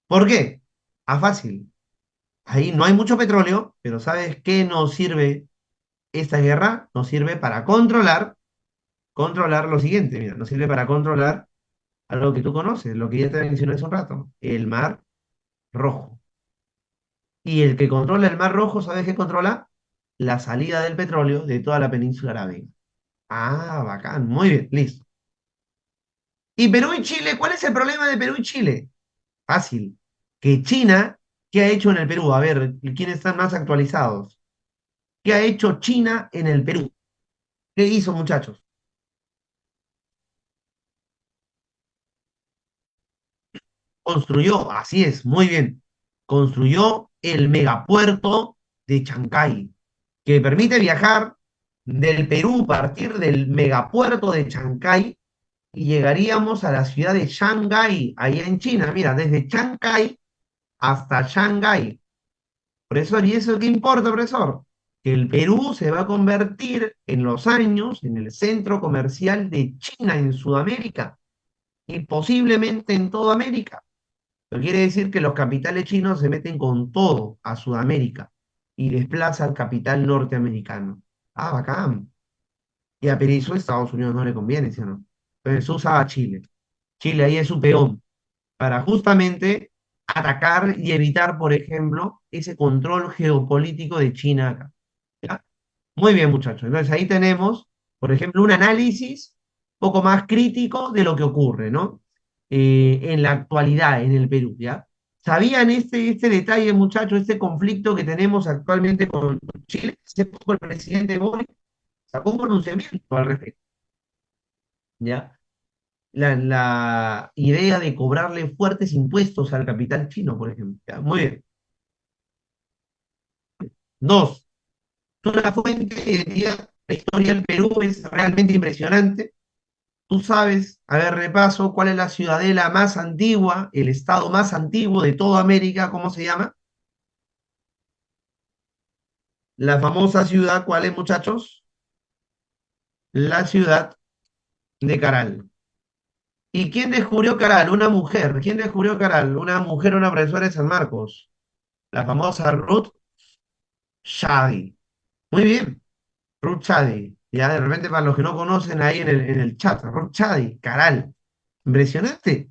¿Por qué? Ah, fácil. Ahí no hay mucho petróleo, pero ¿sabes qué nos sirve esta guerra? Nos sirve para controlar lo siguiente, mira, nos sirve para controlar algo que tú conoces, lo que ya te mencioné hace un rato, el Mar Rojo. Y el que controla el Mar Rojo, ¿sabes qué controla? La salida del petróleo de toda la península arábiga. Ah, bacán, muy bien, listo. ¿Y Perú y Chile? ¿Cuál es el problema de Perú y Chile? Fácil. Que China, ¿qué ha hecho en el Perú? A ver, ¿quiénes están más actualizados? ¿Qué ha hecho China en el Perú? ¿Qué hizo, muchachos? Construyó, así es, muy bien. Construyó el megapuerto de Chancay, que permite viajar del Perú, partir del megapuerto de Chancay, y llegaríamos a la ciudad de Shanghái, ahí en China. Mira, desde Chancay hasta Shanghái. Profesor, ¿y eso qué importa, profesor? Que el Perú se va a convertir en los años en el centro comercial de China en Sudamérica y posiblemente en toda América. Lo quiere decir que los capitales chinos se meten con todo a Sudamérica y desplaza al capital norteamericano. Ah, bacán. Y a Perizzo Estados Unidos no le conviene, ¿sí o no? Entonces usa a Chile. Chile ahí es su peón para justamente atacar y evitar, por ejemplo, ese control geopolítico de China acá. ¿Ya? Muy bien, muchachos. Entonces ahí tenemos, por ejemplo, un análisis un poco más crítico de lo que ocurre, ¿no? En la actualidad en el Perú, ¿ya? ¿Sabían este detalle, muchachos, este conflicto que tenemos actualmente con Chile? Hace poco el presidente Boric sacó un pronunciamiento al respecto, ¿ya? La idea de cobrarle fuertes impuestos al capital chino, por ejemplo. ¿Ya? Muy bien. Dos, una fuente de identidad. La historia del Perú es realmente impresionante. Tú sabes, a ver, repaso, cuál es la ciudadela más antigua, el estado más antiguo de toda América, ¿cómo se llama? La famosa ciudad, ¿cuál es, muchachos? La ciudad de Caral. ¿Y quién descubrió Caral? Una mujer. ¿Quién descubrió Caral? Una mujer, una profesora de San Marcos. La famosa Ruth Shadi. Muy bien, Ruth Shadi. Ya de repente, para los que no conocen ahí en el chat, Ruth Shadi, Caral. Impresionante.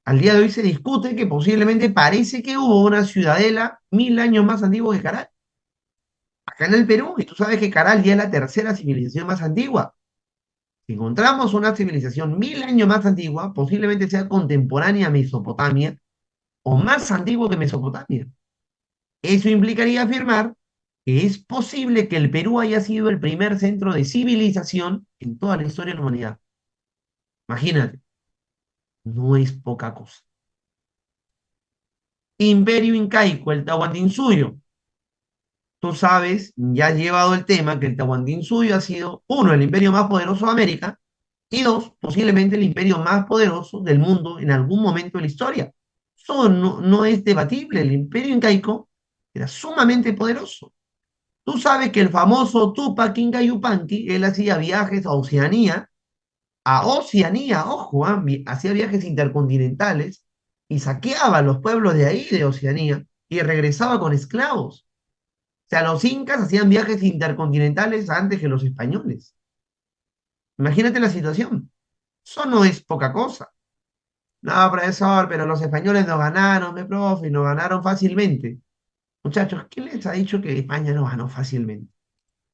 Al día de hoy se discute que posiblemente parece que hubo una ciudadela 1000 años más antigua que Caral, acá en el Perú, y tú sabes que Caral ya es la tercera civilización más antigua. Si encontramos una civilización 1000 años más antigua, posiblemente sea contemporánea a Mesopotamia o más antigua que Mesopotamia. Eso implicaría afirmar que es posible que el Perú haya sido el primer centro de civilización en toda la historia de la humanidad. Imagínate, no es poca cosa. Imperio incaico, el Tahuantinsuyo. Tú sabes, ya has llevado el tema, que el Tahuantinsuyo ha sido, uno, el imperio más poderoso de América, y dos, posiblemente el imperio más poderoso del mundo en algún momento de la historia. Eso no es debatible. El imperio incaico era sumamente poderoso. Tú sabes que el famoso Tupac Inca Yupanqui, él hacía viajes a Oceanía, ojo, hacía viajes intercontinentales y saqueaba a los pueblos de ahí, de Oceanía, y regresaba con esclavos. O sea, los incas hacían viajes intercontinentales antes que los españoles. Imagínate la situación. Eso no es poca cosa. No, profesor, pero los españoles nos ganaron, me profe, y nos ganaron fácilmente. Muchachos, ¿quién les ha dicho que España nos ganó fácilmente?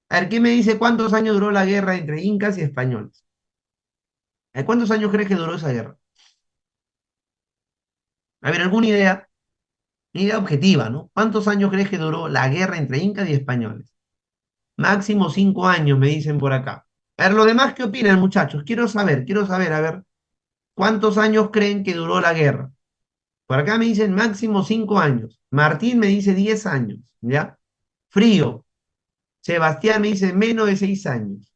A ver, ¿quién me dice cuántos años duró la guerra entre incas y españoles? A ver, ¿cuántos años crees que duró esa guerra? A ver, ¿alguna idea? Una idea objetiva, ¿no? ¿Cuántos años crees que duró la guerra entre incas y españoles? Máximo 5 años, me dicen por acá. A ver, ¿los demás qué opinan, muchachos? Quiero saber, a ver, ¿cuántos años creen que duró la guerra? Por acá me dicen máximo 5 años. Martín me dice 10 años, ¿ya? Frío. Sebastián me dice menos de 6 años.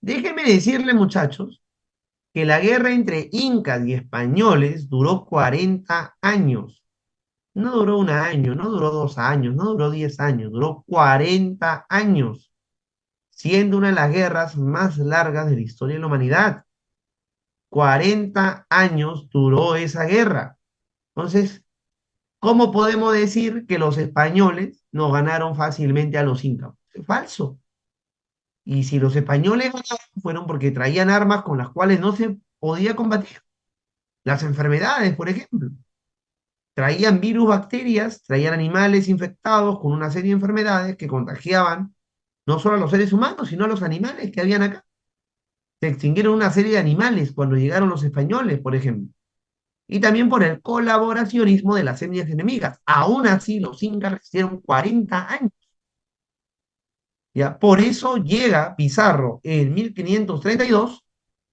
Déjenme decirle, muchachos, que la guerra entre incas y españoles duró 40 años. No duró 1 año, no duró 2 años, no duró 10 años, duró 40 años, siendo una de las guerras más largas de la historia de la humanidad. 40 años duró esa guerra. Entonces, ¿cómo podemos decir que los españoles nos ganaron fácilmente a los incas? Es falso. Y si los españoles ganaron, fueron porque traían armas con las cuales no se podía combatir. Las enfermedades, por ejemplo. Traían virus, bacterias, traían animales infectados con una serie de enfermedades que contagiaban no solo a los seres humanos, sino a los animales que habían acá. Se extinguieron una serie de animales cuando llegaron los españoles, por ejemplo. Y también por el colaboracionismo de las etnias enemigas. Aún así, los incas resistieron 40 años. ¿Ya? Por eso llega Pizarro en 1532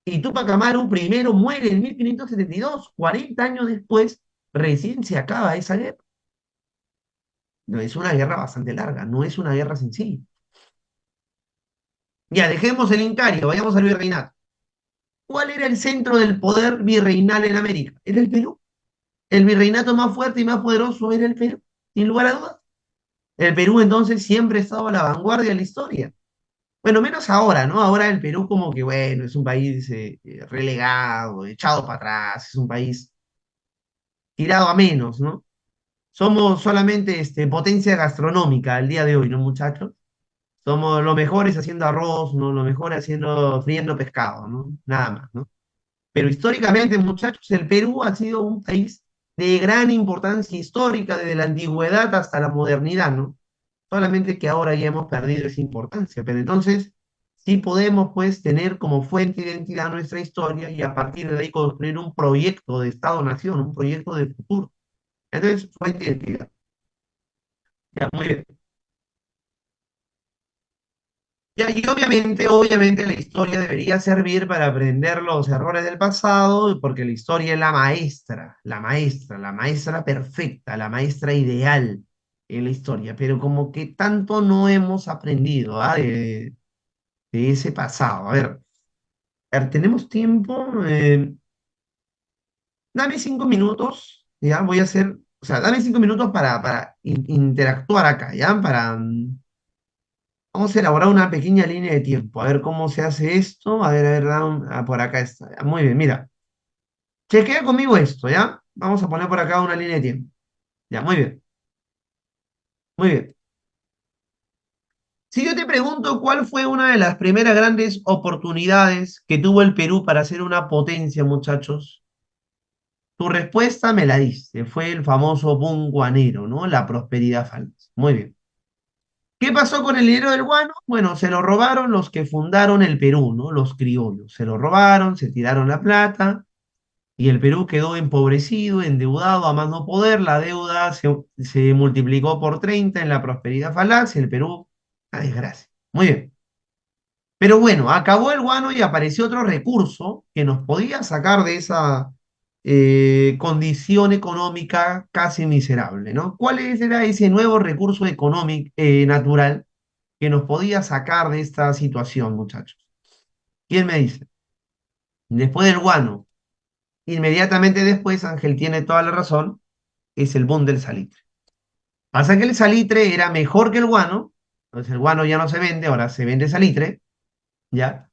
y Túpac Amaru primero muere en 1572. 40 años después, recién se acaba esa guerra. No es una guerra bastante larga, no es una guerra sencilla. Ya, dejemos el Incario, vayamos al virreinato. ¿Cuál era el centro del poder virreinal en América? Era el Perú. El virreinato más fuerte y más poderoso era el Perú, sin lugar a dudas. El Perú entonces siempre ha estado a la vanguardia de la historia. Bueno, menos ahora, ¿no? Ahora el Perú como que, bueno, es un país relegado, echado para atrás, es un país tirado a menos, ¿no? Somos solamente potencia gastronómica al día de hoy, ¿no, muchachos? Somos los mejores haciendo arroz, ¿no? Los mejores haciendo, friendo pescado, ¿no? Nada más, ¿no? Pero históricamente, muchachos, el Perú ha sido un país de gran importancia histórica desde la antigüedad hasta la modernidad, ¿no? Solamente que ahora ya hemos perdido esa importancia, pero entonces sí podemos pues tener como fuente de identidad nuestra historia y a partir de ahí construir un proyecto de Estado-Nación, un proyecto de futuro. Entonces, fuente de identidad. Ya, muy bien. Ya, y obviamente la historia debería servir para aprender los errores del pasado, porque la historia es la maestra perfecta, la maestra ideal en la historia, pero como que tanto no hemos aprendido, de ese pasado. A ver, ¿tenemos tiempo? Dame 5 minutos, ya voy a hacer, o sea, dame 5 minutos para interactuar acá, ¿ya? Vamos a elaborar una pequeña línea de tiempo, a ver cómo se hace esto. A ver, por acá está. Muy bien, mira. Chequea conmigo esto, ¿ya? Vamos a poner por acá una línea de tiempo. Ya, muy bien, muy bien. Si yo te pregunto cuál fue una de las primeras grandes oportunidades que tuvo el Perú para ser una potencia, muchachos, tu respuesta me la diste. Fue el famoso boom guanero, ¿no? La prosperidad falsa. Muy bien. ¿Qué pasó con el dinero del guano? Bueno, se lo robaron los que fundaron el Perú, ¿no? Los criollos. Se lo robaron, se tiraron la plata y el Perú quedó empobrecido, endeudado a más no poder. La deuda se multiplicó por 30 en la prosperidad falaz y el Perú, a desgracia. Muy bien. Pero bueno, acabó el guano y apareció otro recurso que nos podía sacar de esa condición económica casi miserable, ¿no? Era ese nuevo recurso económico natural que nos podía sacar de esta situación, muchachos? ¿Quién me dice? Después del guano, inmediatamente después, Ángel tiene toda la razón, es el boom del salitre. Pasa que el salitre era mejor que el guano, entonces el guano ya no se vende, ahora se vende salitre, ¿ya?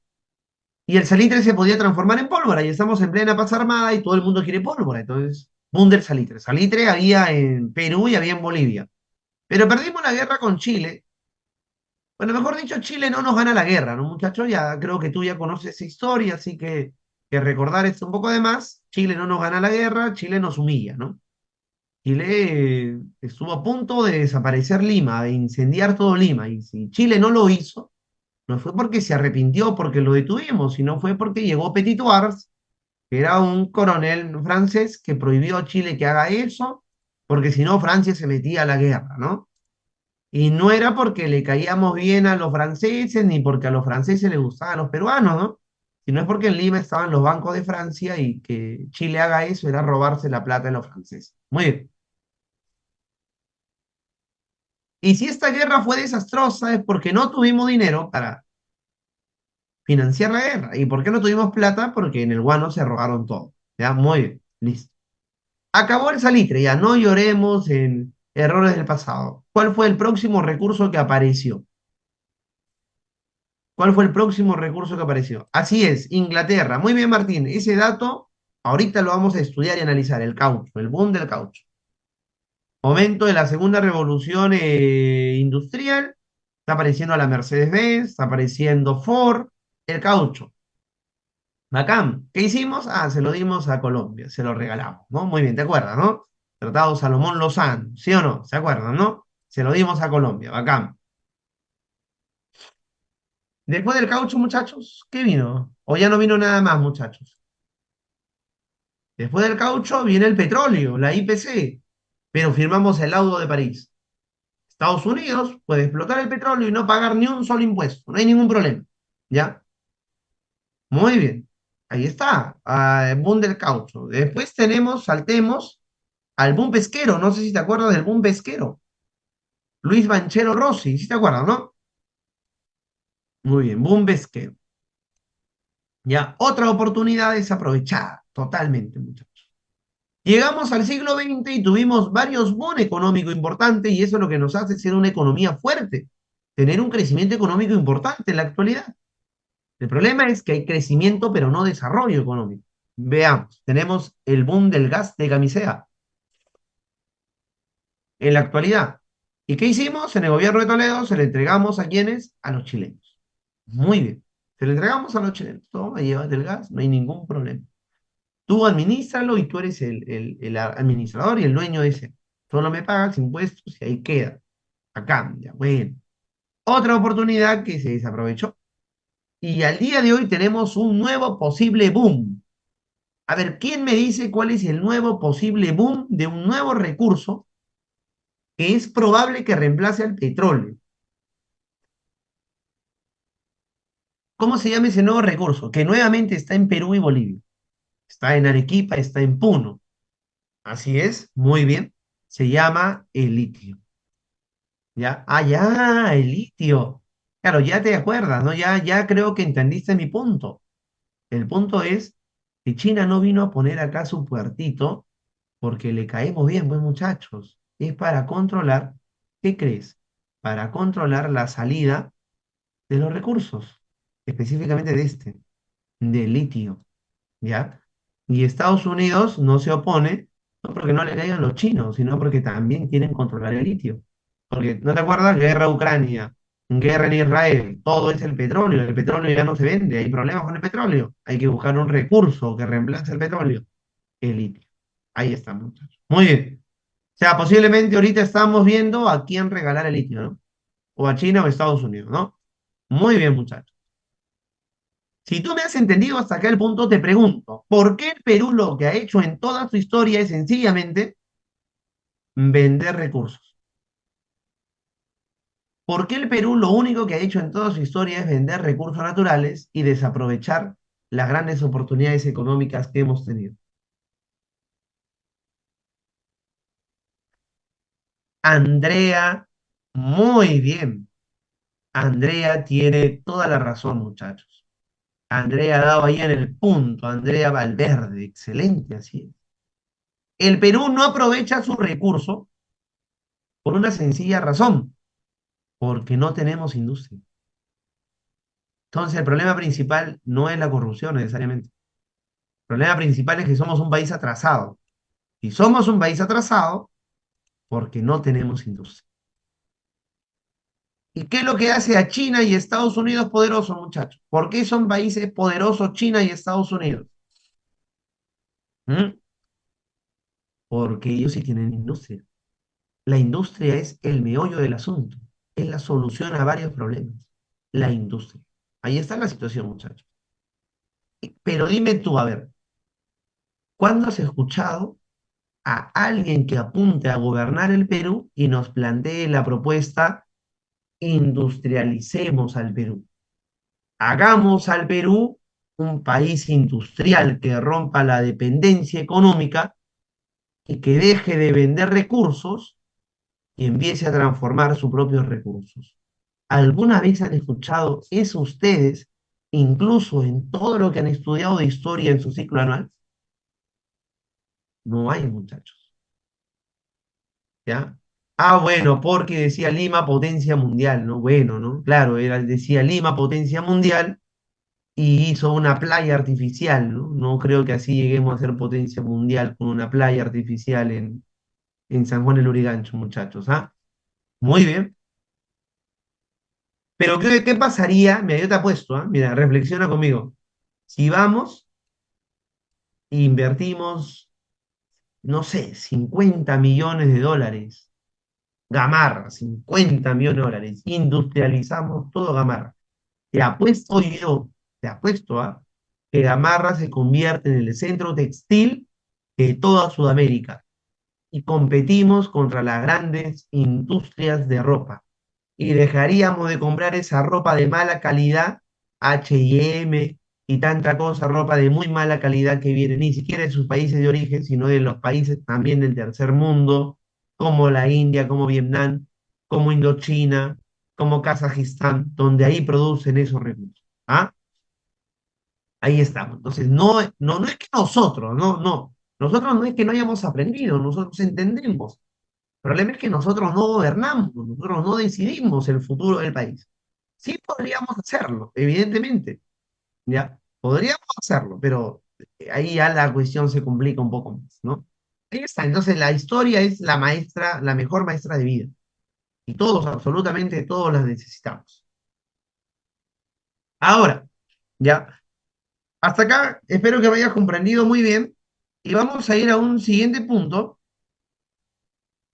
Y el salitre se podía transformar en pólvora, y estamos en plena paz armada y todo el mundo quiere pólvora, entonces, boom del salitre. Salitre había en Perú y había en Bolivia. Pero perdimos la guerra con Chile. Bueno, mejor dicho, Chile no nos gana la guerra, ¿no, muchachos? Ya creo que tú ya conoces esa historia, así que recordar esto un poco de más. Chile no nos gana la guerra, Chile nos humilla, ¿no? Chile estuvo a punto de desaparecer Lima, de incendiar todo Lima, y si Chile no lo hizo, no fue porque se arrepintió porque lo detuvimos, sino fue porque llegó Petit Wars, que era un coronel francés que prohibió a Chile que haga eso, porque si no Francia se metía a la guerra, ¿no? Y no era porque le caíamos bien a los franceses, ni porque a los franceses les gustaban los peruanos, ¿no? Sino es porque en Lima estaban los bancos de Francia y que Chile haga eso era robarse la plata de los franceses. Muy bien. Y si esta guerra fue desastrosa es porque no tuvimos dinero para financiar la guerra. ¿Y por qué no tuvimos plata? Porque en el guano se robaron todo. Ya, muy bien, listo. Acabó el salitre, ya no lloremos en errores del pasado. ¿Cuál fue el próximo recurso que apareció? ¿Cuál fue el próximo recurso que apareció? Así es, Inglaterra. Muy bien, Martín. Ese dato ahorita lo vamos a estudiar y analizar. El caucho, el boom del caucho. Momento de la segunda revolución industrial. Está apareciendo la Mercedes-Benz, está apareciendo Ford, el caucho. Bacán. ¿Qué hicimos? Ah, se lo dimos a Colombia, se lo regalamos, ¿no? Muy bien, ¿te acuerdas, no? Tratado Salomón Lozano, ¿sí o no? ¿Se acuerdan, no? Se lo dimos a Colombia, bacán. Después del caucho, muchachos, ¿qué vino? ¿O ya no vino nada más, muchachos? Después del caucho viene el petróleo, la IPC, pero firmamos el Laudo de París. Estados Unidos puede explotar el petróleo y no pagar ni un solo impuesto, no hay ningún problema. ¿Ya? Muy bien. Ahí está, el boom del caucho. Después saltemos al boom pesquero. No sé si te acuerdas del boom pesquero. Luis Banchero Rossi, ¿sí te acuerdas, no? Muy bien, boom pesquero. Ya, otra oportunidad desaprovechada, totalmente, muchachos. Llegamos al siglo XX y tuvimos varios boom económicos importantes y eso es lo que nos hace ser una economía fuerte, tener un crecimiento económico importante en la actualidad. El problema es que hay crecimiento pero no desarrollo económico. Veamos, tenemos el boom del gas de camisea en la actualidad. ¿Y qué hicimos? En el gobierno de Toledo se le entregamos a quienes? A los chilenos. Muy bien. Se le entregamos a los chilenos. Toma, llévate el gas, no hay ningún problema. Tú administralo y tú eres el administrador y el dueño de ese. Solo me pagas impuestos y ahí queda. Acá, ya, bueno. Otra oportunidad que se desaprovechó. Y al día de hoy tenemos un nuevo posible boom. A ver, ¿quién me dice cuál es el nuevo posible boom de un nuevo recurso que es probable que reemplace al petróleo? ¿Cómo se llama ese nuevo recurso? Que nuevamente está en Perú y Bolivia. Está en Arequipa, está en Puno. Así es, muy bien. Se llama el litio. ¿Ya? Ah, ya, el litio. Claro, ya te acuerdas, ¿no? Ya creo que entendiste mi punto. El punto es que China no vino a poner acá su puertito porque le caemos bien, pues muchachos. Es para controlar, ¿qué crees? Para controlar la salida de los recursos, específicamente de este, del litio, ¿ya? Y Estados Unidos no se opone, no porque no le caigan los chinos, sino porque también quieren controlar el litio. Porque, ¿no te acuerdas? Guerra en Ucrania, guerra en Israel, todo es el petróleo ya no se vende, hay problemas con el petróleo, hay que buscar un recurso que reemplace el petróleo, el litio. Ahí está, muchachos. Muy bien. O sea, posiblemente ahorita estamos viendo a quién regalar el litio, ¿no? O a China o a Estados Unidos, ¿no? Muy bien, muchachos. Si tú me has entendido hasta acá el punto, te pregunto, ¿por qué el Perú lo que ha hecho en toda su historia es sencillamente vender recursos? ¿Por qué el Perú lo único que ha hecho en toda su historia es vender recursos naturales y desaprovechar las grandes oportunidades económicas que hemos tenido? Andrea, muy bien. Andrea tiene toda la razón, muchachos. Andrea ha dado ahí en el punto. Andrea Valverde, excelente, así es. El Perú no aprovecha su recurso por una sencilla razón, porque no tenemos industria. Entonces, el problema principal no es la corrupción necesariamente. El problema principal es que somos un país atrasado. Y somos un país atrasado porque no tenemos industria. ¿Y qué es lo que hace a China y Estados Unidos poderosos, muchachos? ¿Por qué son países poderosos China y Estados Unidos? ¿Mm? Porque ellos sí tienen industria. La industria es el meollo del asunto. Es la solución a varios problemas. La industria. Ahí está la situación, muchachos. Pero dime tú, a ver, ¿cuándo has escuchado a alguien que apunte a gobernar el Perú y nos plantee la propuesta industrialicemos al Perú? Hagamos al Perú un país industrial que rompa la dependencia económica y que deje de vender recursos y empiece a transformar sus propios recursos. ¿Alguna vez han escuchado eso ustedes, incluso en todo lo que han estudiado de historia en su ciclo anual? No hay, muchachos. ¿Ya? Ah, bueno, porque decía Lima potencia mundial, ¿no? Bueno, ¿no? Claro, decía Lima potencia mundial y hizo una playa artificial, ¿no? No creo que así lleguemos a ser potencia mundial con una playa artificial en San Juan del Urigancho, muchachos, ¿ah? Muy bien. Pero ¿qué pasaría? Mira, yo te apuesto, ¿ah? Mira, reflexiona conmigo. Si vamos e invertimos, no sé, 50 millones de dólares, Gamarra, 50 millones de dólares, industrializamos todo Gamarra. Te apuesto yo, te apuesto a que Gamarra se convierte en el centro textil de toda Sudamérica y competimos contra las grandes industrias de ropa y dejaríamos de comprar esa ropa de mala calidad, H&M y tanta cosa, ropa de muy mala calidad que viene ni siquiera de sus países de origen, sino de los países también del tercer mundo, como la India, como Vietnam, como Indochina, como Kazajistán, donde ahí producen esos recursos. ¿Ah? Ahí estamos. Entonces, no es que nosotros, nosotros no es que no hayamos aprendido, nosotros entendemos. El problema es que nosotros no gobernamos, nosotros no decidimos el futuro del país. Sí podríamos hacerlo, evidentemente, ¿ya? Podríamos hacerlo, pero ahí ya la cuestión se complica un poco más, ¿no? Ahí está, entonces la historia es la maestra, la mejor maestra de vida, y todos, absolutamente todos la necesitamos. Ahora, ya, hasta acá espero que me hayas comprendido muy bien, y vamos a ir a un siguiente punto,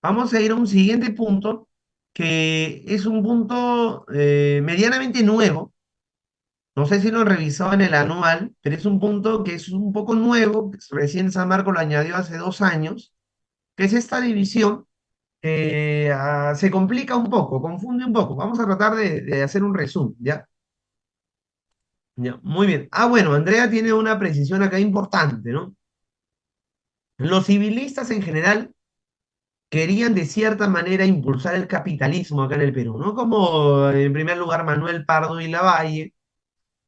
vamos a ir a un siguiente punto que es un punto medianamente nuevo. No sé si lo revisaba en el anual, pero es un punto que es un poco nuevo, que recién San Marco lo añadió hace 2 años, que es esta división. Se complica un poco, confunde un poco. Vamos a tratar de hacer un resumen, ¿ya? Ya, muy bien. Ah, bueno, Andrea tiene una precisión acá importante, ¿no? Los civilistas en general querían de cierta manera impulsar el capitalismo acá en el Perú, ¿no? Como en primer lugar Manuel Pardo y Lavalle.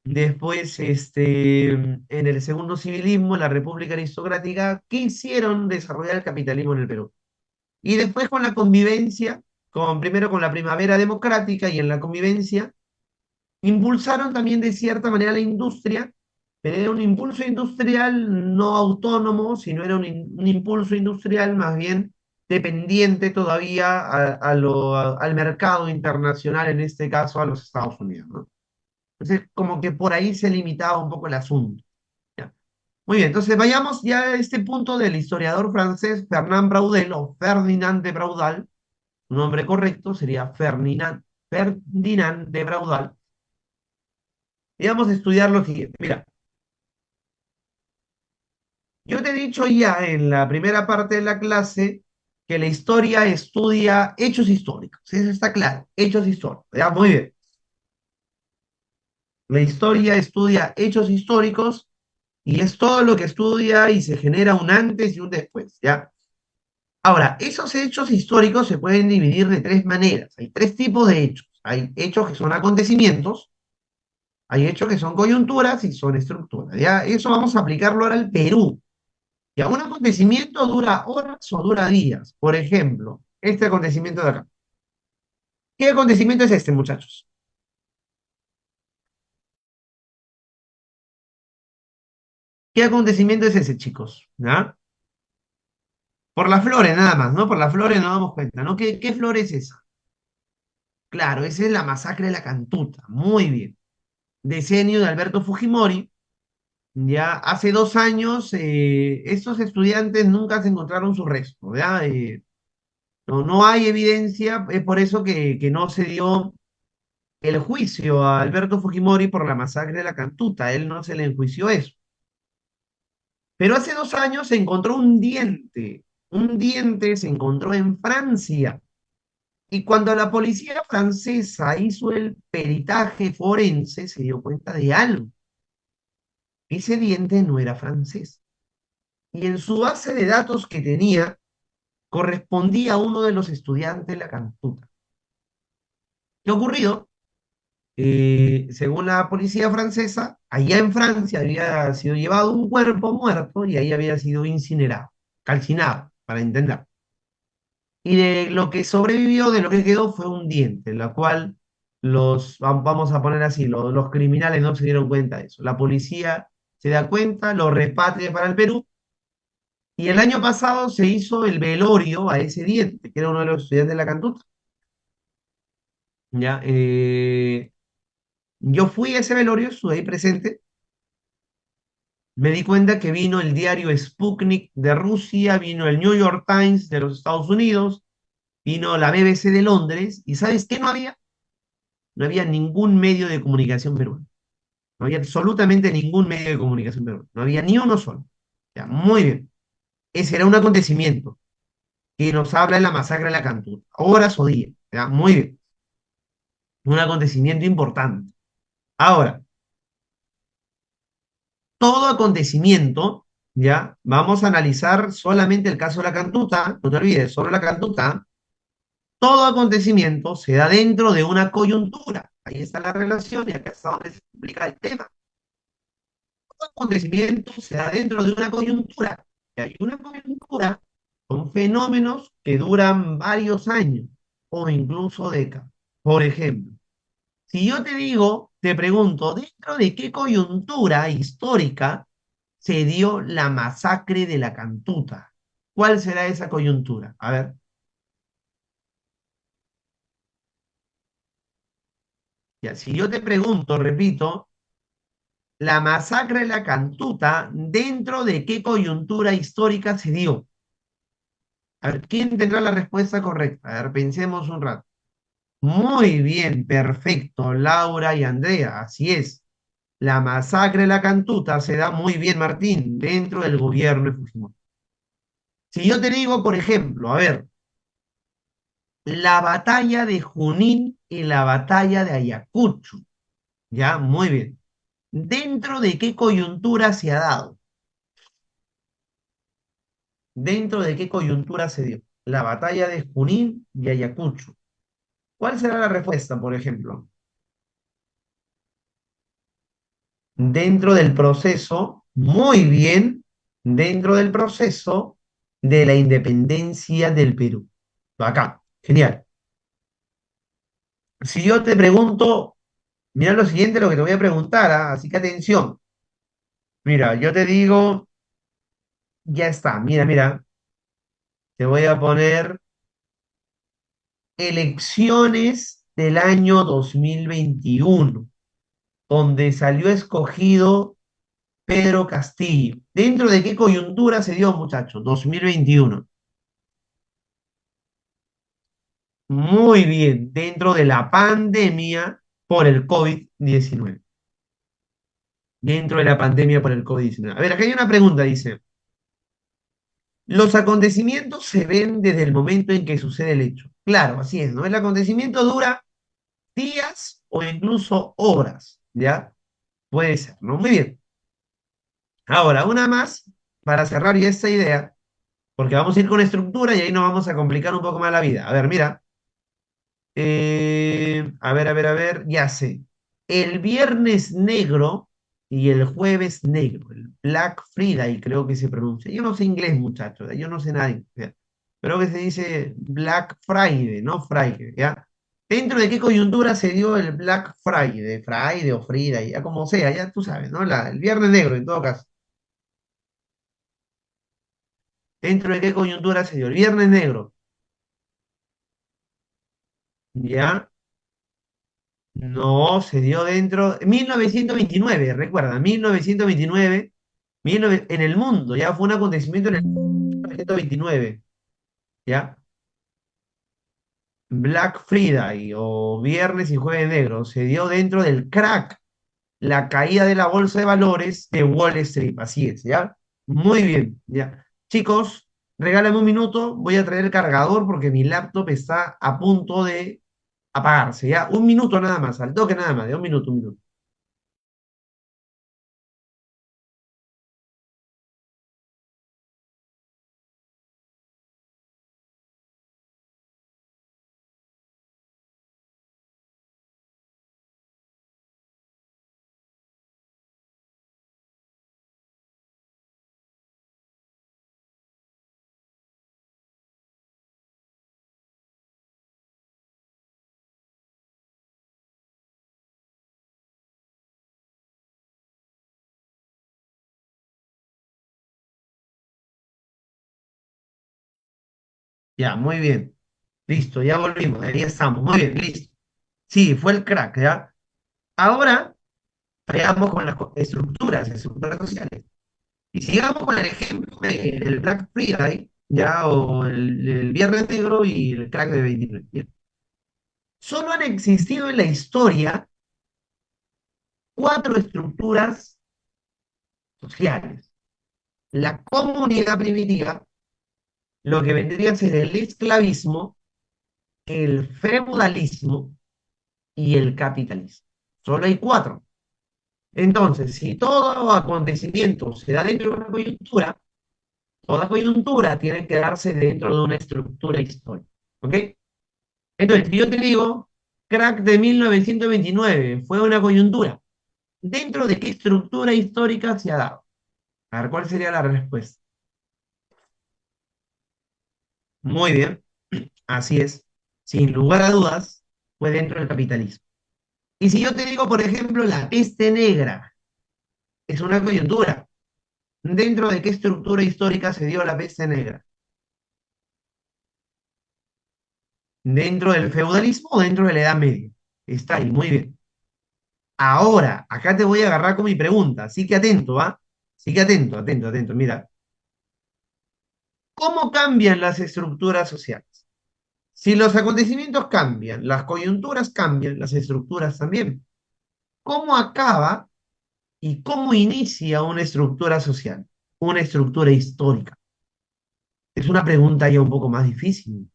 Después, en el segundo civilismo, la República Aristocrática, quisieron desarrollar el capitalismo en el Perú. Y después con la convivencia, primero con la primavera democrática y en la convivencia, impulsaron también de cierta manera la industria, pero era un impulso industrial no autónomo, sino era un impulso industrial más bien dependiente todavía al mercado internacional, en este caso a los Estados Unidos, ¿no? Entonces, como que por ahí se limitaba un poco el asunto. ¿Ya? Muy bien, entonces vayamos ya a este punto del historiador francés Fernand Braudel o Ferdinand de Braudal. Su nombre correcto sería Ferdinand de Braudal. Y vamos a estudiar lo siguiente. Mira, yo te he dicho ya en la primera parte de la clase que la historia estudia hechos históricos. Eso está claro, hechos históricos. Ya, muy bien. La historia estudia hechos históricos y es todo lo que estudia y se genera un antes y un después, ¿ya? Ahora, esos hechos históricos se pueden dividir de tres maneras. Hay tres tipos de hechos. Hay hechos que son acontecimientos, hay hechos que son coyunturas y son estructuras. ¿Ya? Eso vamos a aplicarlo ahora al Perú. Ya, un acontecimiento dura horas o dura días. Por ejemplo, este acontecimiento de acá. ¿Qué acontecimiento es este, muchachos? ¿Qué acontecimiento es ese, chicos? ¿Ya? Por las flores nada más, ¿no? Por las flores nos damos cuenta, ¿no? ¿Qué flor es esa? Claro, esa es la masacre de la Cantuta. Muy bien. Decenio de Alberto Fujimori. Ya hace 2 años, estos estudiantes nunca se encontraron su resto, ¿ya? No hay evidencia, es por eso que no se dio el juicio a Alberto Fujimori por la masacre de la Cantuta, a él no se le enjuició eso. Pero hace 2 años se encontró un diente se encontró en Francia. Y cuando la policía francesa hizo el peritaje forense, se dio cuenta de algo. Ese diente no era francés. Y en su base de datos que tenía, correspondía a uno de los estudiantes de la Cantuta. ¿Qué ha ocurrido? Según la policía francesa, allá en Francia había sido llevado un cuerpo muerto y ahí había sido incinerado, calcinado, para entender. Y de lo que sobrevivió, de lo que quedó, fue un diente, la cual vamos a poner así, los criminales no se dieron cuenta de eso. La policía se da cuenta, lo repatria para el Perú, y el año pasado se hizo el velorio a ese diente, que era uno de los estudiantes de la Cantuta. ¿Ya? Yo fui a ese velorio, estuve ahí presente, me di cuenta que vino el diario Sputnik de Rusia, vino el New York Times de los Estados Unidos, vino la BBC de Londres, y ¿sabes qué no había? No había ningún medio de comunicación peruano. No había absolutamente ningún medio de comunicación peruano. No había ni uno solo. Ya, muy bien. Ese era un acontecimiento que nos habla de la masacre de la Cantuta. Horas o días. Ya, muy bien. Un acontecimiento importante. Ahora, todo acontecimiento, ya, vamos a analizar solamente el caso de la Cantuta, no te olvides, solo la Cantuta. Todo acontecimiento se da dentro de una coyuntura. Ahí está la relación y acá está donde se explica el tema. Acontecimiento se da dentro de una coyuntura. Y hay una coyuntura con fenómenos que duran varios años o incluso décadas. Por ejemplo, si yo te digo, te pregunto, ¿dentro de qué coyuntura histórica se dio la masacre de la Cantuta? ¿Cuál será esa coyuntura? A ver, ya, si yo te pregunto, repito, la masacre de la Cantuta, ¿dentro de qué coyuntura histórica se dio? A ver, ¿quién tendrá la respuesta correcta? A ver, pensemos un rato. Muy bien, perfecto, Laura y Andrea, así es. La masacre de la Cantuta se da muy bien, Martín, dentro del gobierno de Fujimori. Si yo te digo, por ejemplo, a ver, la batalla de Junín y la batalla de Ayacucho, ya, muy bien. ¿Dentro de qué coyuntura se ha dado? ¿Dentro de qué coyuntura se dio? La batalla de Junín y Ayacucho. ¿Cuál será la respuesta, por ejemplo? Dentro del proceso, muy bien, dentro del proceso de la independencia del Perú. Acá, genial. Si yo te pregunto, mira lo siguiente, lo que te voy a preguntar, ¿ah? Así que atención. Mira, yo te digo, ya está. Mira, mira, te voy a poner elecciones del año 2021, donde salió escogido Pedro Castillo. ¿Dentro de qué coyuntura se dio, muchachos? 2021. Muy bien, dentro de la pandemia por el COVID-19. Dentro de la pandemia por el COVID-19. A ver, acá hay una pregunta, dice. Los acontecimientos se ven desde el momento en que sucede el hecho. Claro, así es, ¿no? El acontecimiento dura días o incluso horas, ¿ya? Puede ser, ¿no? Muy bien. Ahora, una más para cerrar ya esta idea, porque vamos a ir con estructura y ahí nos vamos a complicar un poco más la vida. A ver, mira. A ver, ya sé. El viernes negro y el jueves negro, el Black Friday creo que se pronuncia. Yo no sé inglés, muchachos, yo no sé nada de inglés. Creo que se dice Black Friday, no Friday, ¿ya? ¿Dentro de qué coyuntura se dio el Black Friday? Friday o Friday, ya como sea, ya tú sabes, ¿no? El viernes negro, en todo caso. ¿Dentro de qué coyuntura se dio el viernes negro? ¿Ya? No, se dio dentro. 1929, recuerda, 1929, en el mundo, ya fue un acontecimiento en el 1929, ¿ya? Black Friday o Viernes y Jueves Negro se dio dentro del crack, la caída de la bolsa de valores de Wall Street, así es, ¿ya? Muy bien, ¿ya? Chicos, regálame un minuto, voy a traer el cargador porque mi laptop está a punto de apagarse, ¿ya? Un minuto nada más, al toque nada más, de un minuto, un minuto. Ya, muy bien. Listo, ya volvimos, ahí estamos. Muy bien, listo. Sí, fue el crack, ¿ya? Ahora veamos con las estructuras sociales. Y sigamos con el ejemplo del Black Friday, ¿ya? O el Viernes Negro y el crack de 29. Bien. Solo han existido en la historia cuatro estructuras sociales. La comunidad primitiva, lo que vendría a ser el esclavismo, el feudalismo y el capitalismo. Solo hay cuatro. Entonces, si todo acontecimiento se da dentro de una coyuntura, toda coyuntura tiene que darse dentro de una estructura histórica. ¿Ok? Entonces, si yo te digo, crack de 1929 fue una coyuntura, ¿dentro de qué estructura histórica se ha dado? A ver, ¿cuál sería la respuesta? Muy bien, así es. Sin lugar a dudas, fue dentro del capitalismo. Y si yo te digo, por ejemplo, la peste negra, es una coyuntura. ¿Dentro de qué estructura histórica se dio la peste negra? ¿Dentro del feudalismo o dentro de la Edad Media? Está ahí, muy bien. Ahora, acá te voy a agarrar con mi pregunta, así que atento, ¿ah? Así que atento, atento, atento. Mira, ¿cómo cambian las estructuras sociales? Si los acontecimientos cambian, las coyunturas cambian, las estructuras también. ¿Cómo acaba y cómo inicia una estructura social? Una estructura histórica. Es una pregunta ya un poco más difícil,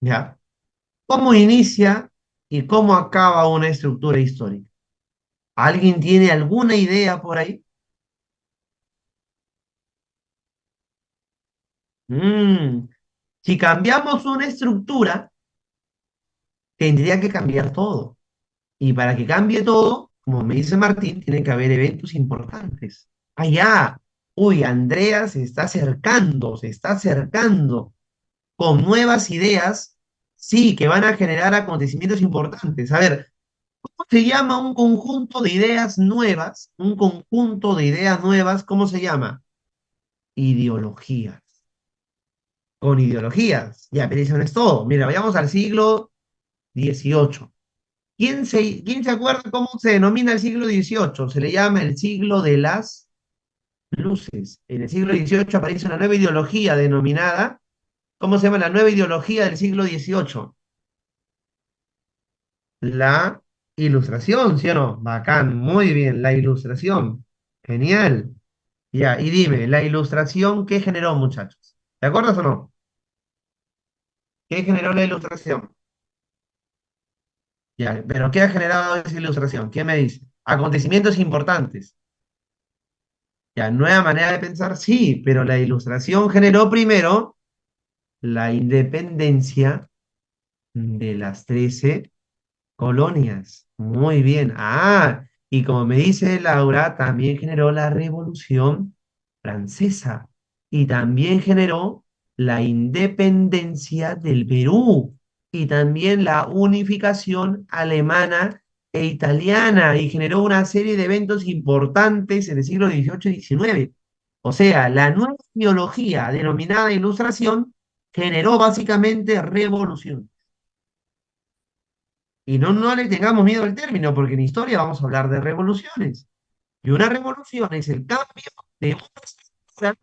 ¿ya? ¿Cómo inicia y cómo acaba una estructura histórica? ¿Alguien tiene alguna idea por ahí? Mm, si cambiamos una estructura, tendría que cambiar todo. Y para que cambie todo, como me dice Martín, tiene que haber eventos importantes. Allá, uy, Andrea se está acercando con nuevas ideas, sí, que van a generar acontecimientos importantes. A ver, ¿Cómo se llama un conjunto de ideas nuevas? Un conjunto de ideas nuevas, ¿cómo se llama? Ideologías. Con ideologías. Ya, pero eso no es todo. Mira, vayamos al siglo XVIII. ¿Quién se acuerda cómo se denomina el siglo XVIII? Se le llama el siglo de las luces. En el siglo XVIII aparece una nueva ideología denominada, ¿cómo se llama la nueva ideología del siglo XVIII? La ilustración, ¿sí o no? Bacán, muy bien, la ilustración. Genial. Ya, y dime, ¿la ilustración qué generó, muchachos? ¿Te acuerdas o no? ¿Qué generó la ilustración? Ya, pero ¿qué ha generado esa ilustración? ¿Qué me dice? Acontecimientos importantes. Ya, nueva manera de pensar, sí, pero la ilustración generó primero la independencia de las 13 colonias. Muy bien. Ah, y como me dice Laura, también generó la Revolución Francesa y también generó la independencia del Perú y también la unificación alemana e italiana y generó una serie de eventos importantes en el siglo XVIII y XIX. O sea, la nueva ideología denominada Ilustración generó básicamente revolución. Y no le tengamos miedo al término, porque en historia vamos a hablar de revoluciones. Y una revolución es el cambio de una estructura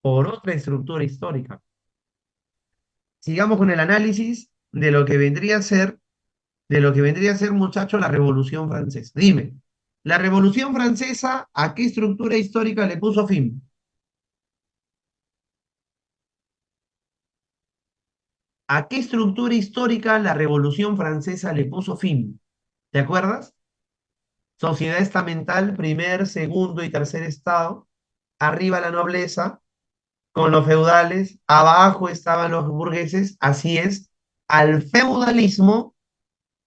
por otra estructura histórica. Sigamos con el análisis de lo que vendría a ser, de lo que vendría a ser, muchacho, la Revolución Francesa. Dime, ¿la Revolución Francesa a qué estructura histórica le puso fin? ¿A qué estructura histórica la Revolución Francesa le puso fin? ¿Te acuerdas? Sociedad estamental, primer, segundo y tercer estado. Arriba la nobleza, con los feudales, abajo estaban los burgueses, así es, al feudalismo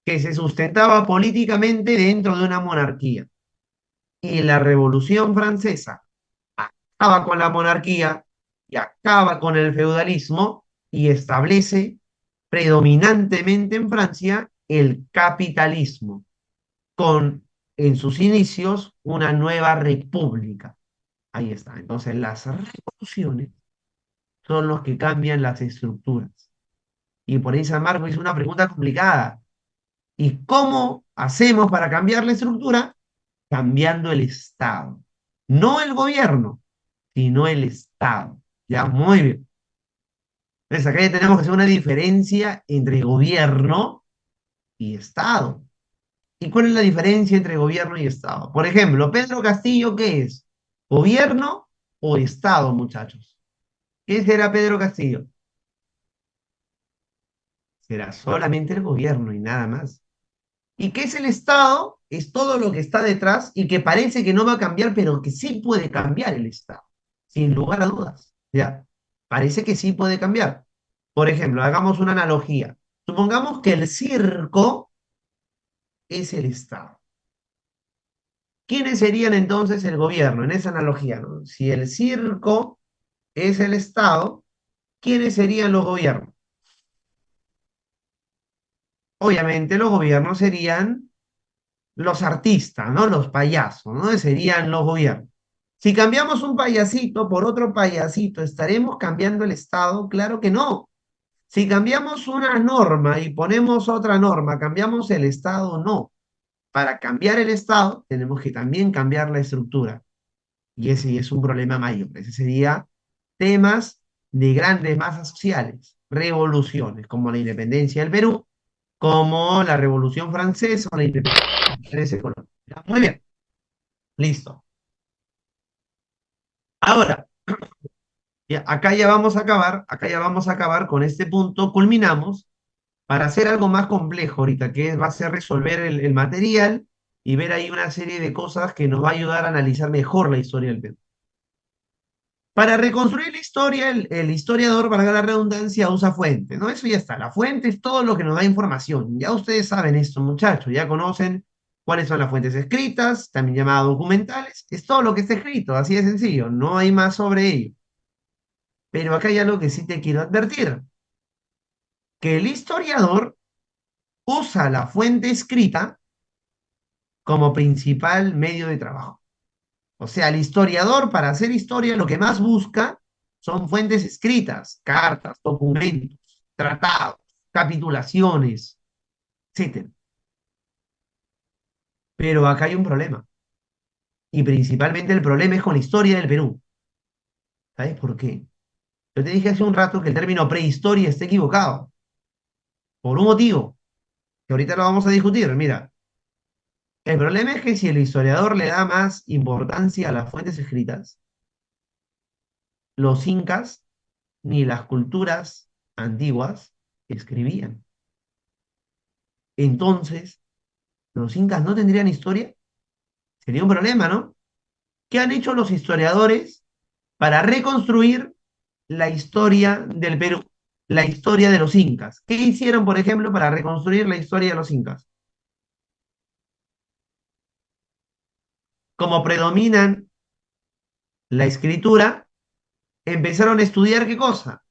que se sustentaba políticamente dentro de una monarquía. Y la Revolución Francesa acaba con la monarquía y acaba con el feudalismo y establece predominantemente en Francia el capitalismo, con en sus inicios una nueva república. Ahí está. Entonces las revoluciones son los que cambian las estructuras. Y por ahí San Marcos hizo una pregunta complicada. ¿Y cómo hacemos para cambiar la estructura? Cambiando el Estado. No el gobierno, sino el Estado. Ya, muy bien. Entonces acá ya tenemos que hacer una diferencia entre gobierno y Estado. ¿Y cuál es la diferencia entre gobierno y Estado? Por ejemplo, Pedro Castillo, ¿qué es? ¿Gobierno o Estado, muchachos? ¿Qué será Pedro Castillo? Será solamente el gobierno y nada más. ¿Y qué es el Estado? Es todo lo que está detrás y que parece que no va a cambiar, pero que sí puede cambiar el Estado, sin lugar a dudas. Ya, parece que sí puede cambiar. Por ejemplo, hagamos una analogía. Supongamos que el circo es el Estado. ¿Quiénes serían entonces el gobierno en esa analogía, ¿no? Si el circo es el Estado, ¿quiénes serían los gobiernos? Obviamente los gobiernos serían los artistas, ¿no? Los payasos, ¿no? Serían los gobiernos. Si cambiamos un payasito por otro payasito, ¿estaremos cambiando el Estado? Claro que no. Si cambiamos una norma y ponemos otra norma, ¿cambiamos el Estado? No. Para cambiar el Estado, tenemos que también cambiar la estructura. Y ese es un problema mayor. Ese sería temas de grandes masas sociales, revoluciones, como la independencia del Perú, como la Revolución Francesa o la independencia de Colombia. Muy bien, listo. Ahora, ya, acá ya vamos a acabar con este punto, culminamos para hacer algo más complejo ahorita, va a ser resolver el material y ver ahí una serie de cosas que nos va a ayudar a analizar mejor la historia del Perú. Para reconstruir la historia, el historiador, para la redundancia, usa fuentes, ¿no? Eso ya está. La fuente es todo lo que nos da información. Ya ustedes saben esto, muchachos, ya conocen cuáles son las fuentes escritas, también llamadas documentales. Es todo lo que está escrito, así de sencillo, no hay más sobre ello. Pero acá hay algo que sí te quiero advertir, que el historiador usa la fuente escrita, como principal medio de trabajo. O sea, el historiador para hacer historia lo que más busca son fuentes escritas, cartas, documentos, tratados, capitulaciones, etcétera. Pero acá hay un problema. Y principalmente el problema es con la historia del Perú. ¿Sabes por qué? Yo te dije hace un rato que el término prehistoria está equivocado. Por un motivo, que ahorita lo vamos a discutir. Mira, el problema es que si el historiador le da más importancia a las fuentes escritas, los incas ni las culturas antiguas escribían. Entonces, los incas no tendrían historia. Sería un problema, ¿no? ¿Qué han hecho los historiadores para reconstruir la historia del Perú, la historia de los incas? ¿Qué hicieron, por ejemplo, para reconstruir la historia de los incas? Como predominan la escritura, empezaron a estudiar qué cosa?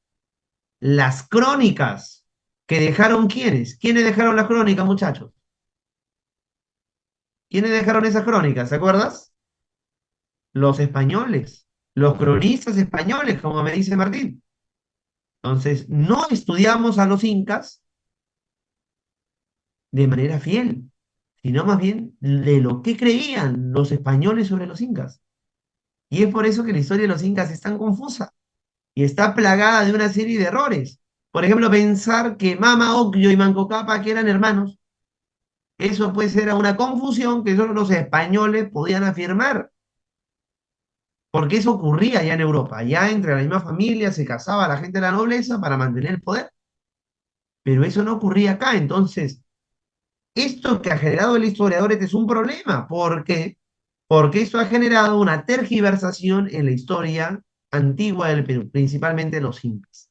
Las crónicas que dejaron quiénes. ¿Quiénes dejaron las crónicas, muchachos? ¿Quiénes dejaron esas crónicas? ¿Se acuerdas? Los españoles, los cronistas españoles, como me dice Martín. Entonces, no estudiamos a los incas de manera fiel, sino más bien de lo que creían los españoles sobre los incas. Y es por eso que la historia de los incas es tan confusa y está plagada de una serie de errores. Por ejemplo, pensar que Mama Ocllo y Manco Cápac que eran hermanos, eso pues era una confusión que solo los españoles podían afirmar, porque eso ocurría allá en Europa. Ya entre la misma familia se casaba la gente de la nobleza para mantener el poder, pero eso no ocurría acá. Entonces, esto que ha generado el historiador este es un problema. ¿Por qué? Porque esto ha generado una tergiversación en la historia antigua del Perú, principalmente los incas.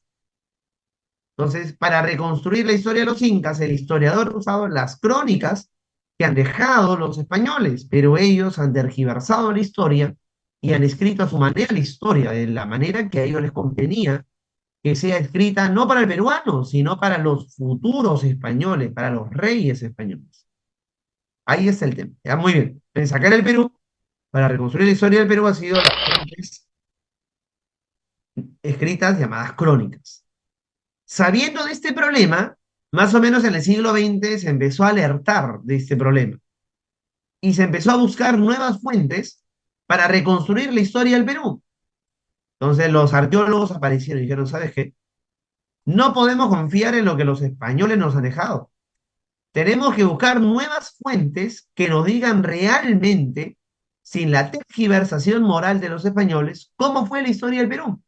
Entonces, para reconstruir la historia de los incas, el historiador ha usado las crónicas que han dejado los españoles, pero ellos han tergiversado la historia y han escrito a su manera la historia, de la manera que a ellos les convenía que sea escrita no para el peruano, sino para los futuros españoles, para los reyes españoles. Ahí está el tema. Ya, muy bien. En sacar el Perú, para reconstruir la historia del Perú, ha sido las fuentes escritas llamadas crónicas. Sabiendo de este problema, más o menos en el siglo XX se empezó a alertar de este problema y se empezó a buscar nuevas fuentes para reconstruir la historia del Perú. Entonces los arqueólogos aparecieron y dijeron, ¿sabes qué? No podemos confiar en lo que los españoles nos han dejado. Tenemos que buscar nuevas fuentes que nos digan realmente, sin la tergiversación moral de los españoles, cómo fue la historia del Perú.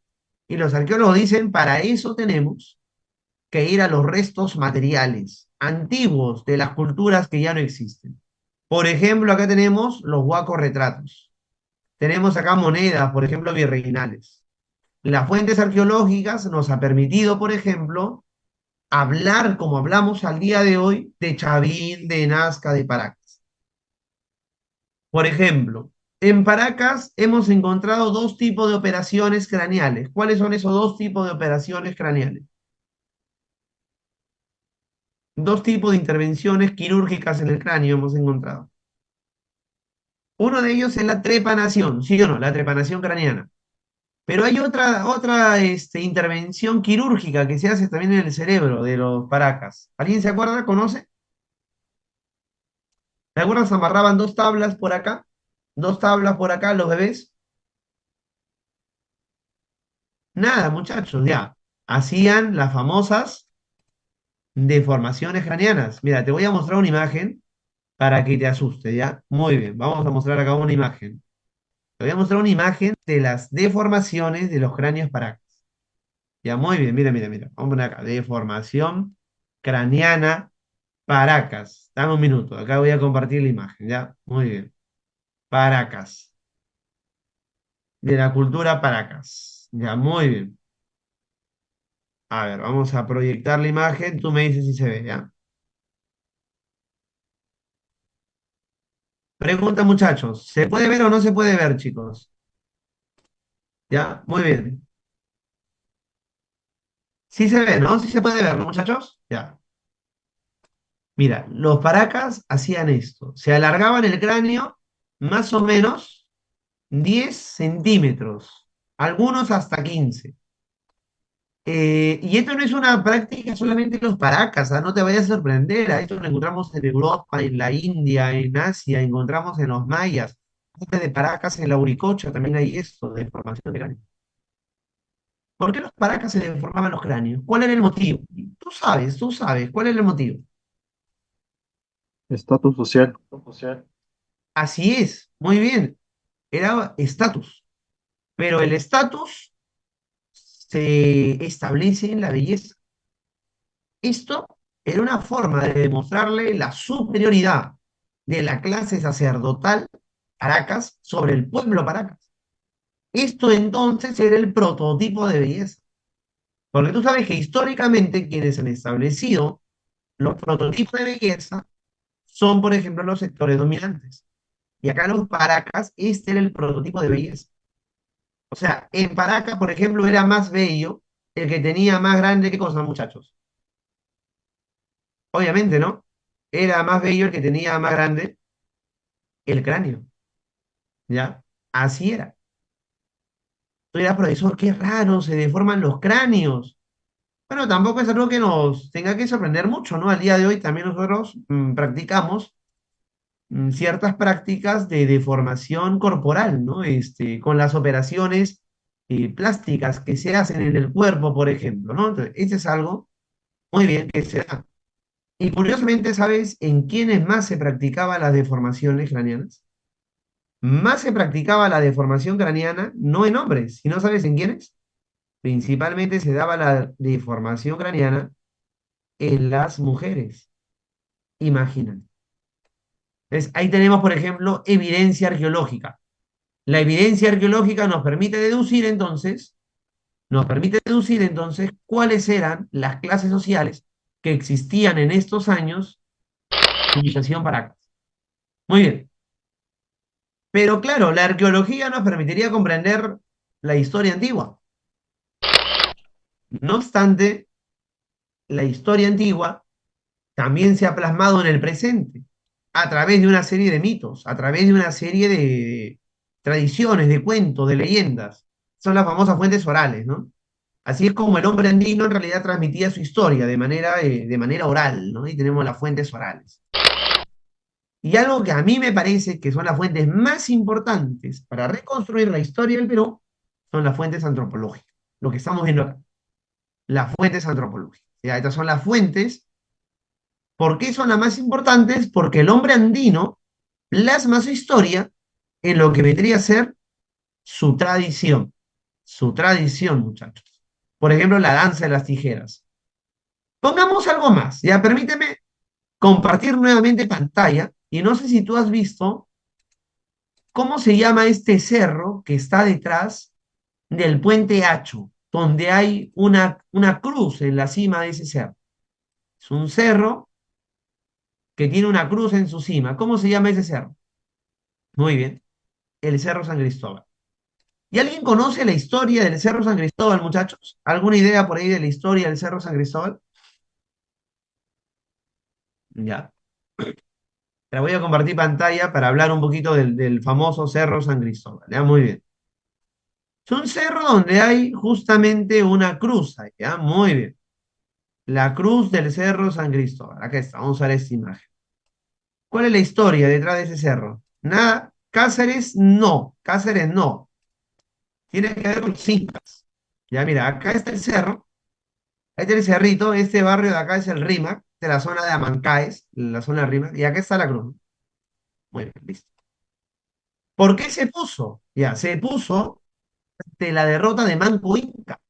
Y los arqueólogos dicen, para eso tenemos que ir a los restos materiales antiguos de las culturas que ya no existen. Por ejemplo, acá tenemos los huacos retratos. Tenemos acá monedas, por ejemplo, virreinales. Las fuentes arqueológicas nos ha permitido, por ejemplo, hablar como hablamos al día de hoy de Chavín, de Nazca, de Paracas. Por ejemplo, en Paracas hemos encontrado dos tipos de operaciones craneales. ¿Cuáles son esos dos tipos de operaciones craneales? Dos tipos de intervenciones quirúrgicas en el cráneo hemos encontrado. Uno de ellos es la trepanación, ¿sí o no? La trepanación craneana. Pero hay otra intervención quirúrgica que se hace también en el cerebro de los Paracas. ¿Alguien se acuerda? ¿Conoce? ¿Te acuerdas? Amarraban dos tablas por acá, dos tablas por acá, los bebés. Nada, muchachos, ya. Hacían las famosas deformaciones craneanas. Mira, te voy a mostrar una imagen para que te asuste, ¿ya? Muy bien, vamos a mostrar acá una imagen. Te voy a mostrar una imagen de las deformaciones de los cráneos Paracas. Ya, muy bien, mira, mira, mira. Vamos a poner acá, deformación craneana Paracas. Dame un minuto, acá voy a compartir la imagen, ¿ya? Muy bien. Paracas, de la cultura Paracas. Ya, muy bien. A ver, vamos a proyectar la imagen, tú me dices si se ve, ¿ya? Pregunta, muchachos, ¿se puede ver o no se puede ver, chicos? ¿Ya? Muy bien. Sí se ve, ¿no? Sí se puede ver, ¿no, muchachos? Ya. Mira, los paracas hacían esto. Se alargaban el cráneo más o menos 10 centímetros, algunos hasta 15. Y esto no es una práctica solamente de los paracas, ¿ah? No te vayas a sorprender. Esto lo encontramos en Europa, en la India, en Asia, encontramos en los mayas. Antes de paracas, en la Uricocha también hay esto de formación de cráneo. ¿Por qué los paracas se deformaban los cráneos? ¿Cuál era el motivo? Tú sabes, ¿cuál era el motivo? Estatus social. Así es, muy bien, era estatus. Pero el estatus se establece en la belleza. Esto era una forma de demostrarle la superioridad de la clase sacerdotal Paracas sobre el pueblo Paracas. Esto entonces era el prototipo de belleza. Porque tú sabes que históricamente quienes han establecido los prototipos de belleza son, por ejemplo, los sectores dominantes. Y acá los Paracas, este era el prototipo de belleza. O sea, en Paracas, por ejemplo, era más bello el que tenía más grande, ¿qué cosa, muchachos? Obviamente, ¿no? Era más bello el que tenía más grande el cráneo, ¿ya? Así era. Tú dirás, profesor, qué raro, se deforman los cráneos. Bueno, tampoco es algo que nos tenga que sorprender mucho, ¿no? Al día de hoy también nosotros practicamos ciertas prácticas de deformación corporal, ¿no? Con las operaciones plásticas que se hacen en el cuerpo, por ejemplo, ¿no? Entonces, este es algo muy bien que se da. Y curiosamente, ¿sabes en quiénes más se practicaba las deformaciones craneanas? Más se practicaba la deformación craneana no en hombres, sino ¿sabes en quiénes? Principalmente se daba la deformación craneana en las mujeres. Imagínate. Entonces, ahí tenemos, por ejemplo, evidencia arqueológica. La evidencia arqueológica nos permite deducir entonces cuáles eran las clases sociales que existían en estos años de civilización Paracas. Muy bien. Pero claro, la arqueología nos permitiría comprender la historia antigua. No obstante, la historia antigua también se ha plasmado en el presente a través de una serie de mitos, a través de una serie de tradiciones, de cuentos, de leyendas. Son las famosas fuentes orales, ¿no? Así es como el hombre andino en realidad transmitía su historia de manera oral, ¿no? Y tenemos las fuentes orales. Y algo que a mí me parece que son las fuentes más importantes para reconstruir la historia del Perú son las fuentes antropológicas. Lo que estamos viendo acá, las fuentes antropológicas. Ya, estas son las fuentes. ¿Por qué son las más importantes? Porque el hombre andino plasma su historia en lo que vendría a ser su tradición. Su tradición, muchachos. Por ejemplo, la danza de las tijeras. Pongamos algo más. Ya, permíteme compartir nuevamente pantalla. Y no sé si tú has visto cómo se llama este cerro que está detrás del puente Hacho, donde hay una cruz en la cima de ese cerro. Es un cerro que tiene una cruz en su cima. ¿Cómo se llama ese cerro? Muy bien, el Cerro San Cristóbal. ¿Y alguien conoce la historia del Cerro San Cristóbal, muchachos? ¿Alguna idea por ahí de la historia del Cerro San Cristóbal? Ya. Te la voy a compartir pantalla para hablar un poquito del famoso Cerro San Cristóbal. Ya, muy bien. Es un cerro donde hay justamente una cruz ahí, ¿ya? Muy bien. La cruz del Cerro San Cristóbal. Acá está, vamos a ver esta imagen. ¿Cuál es la historia detrás de ese cerro? Nada, Cáceres no, Cáceres no. Tiene que ver con los incas. Ya, mira, acá está el cerro, ahí está el cerrito, este barrio de acá es el Rímac, de la zona de Amancaes, la zona de Rímac, y acá está la cruz. Muy bien, listo. ¿Por qué se puso? Ya, se puso de la derrota de Manco Inca.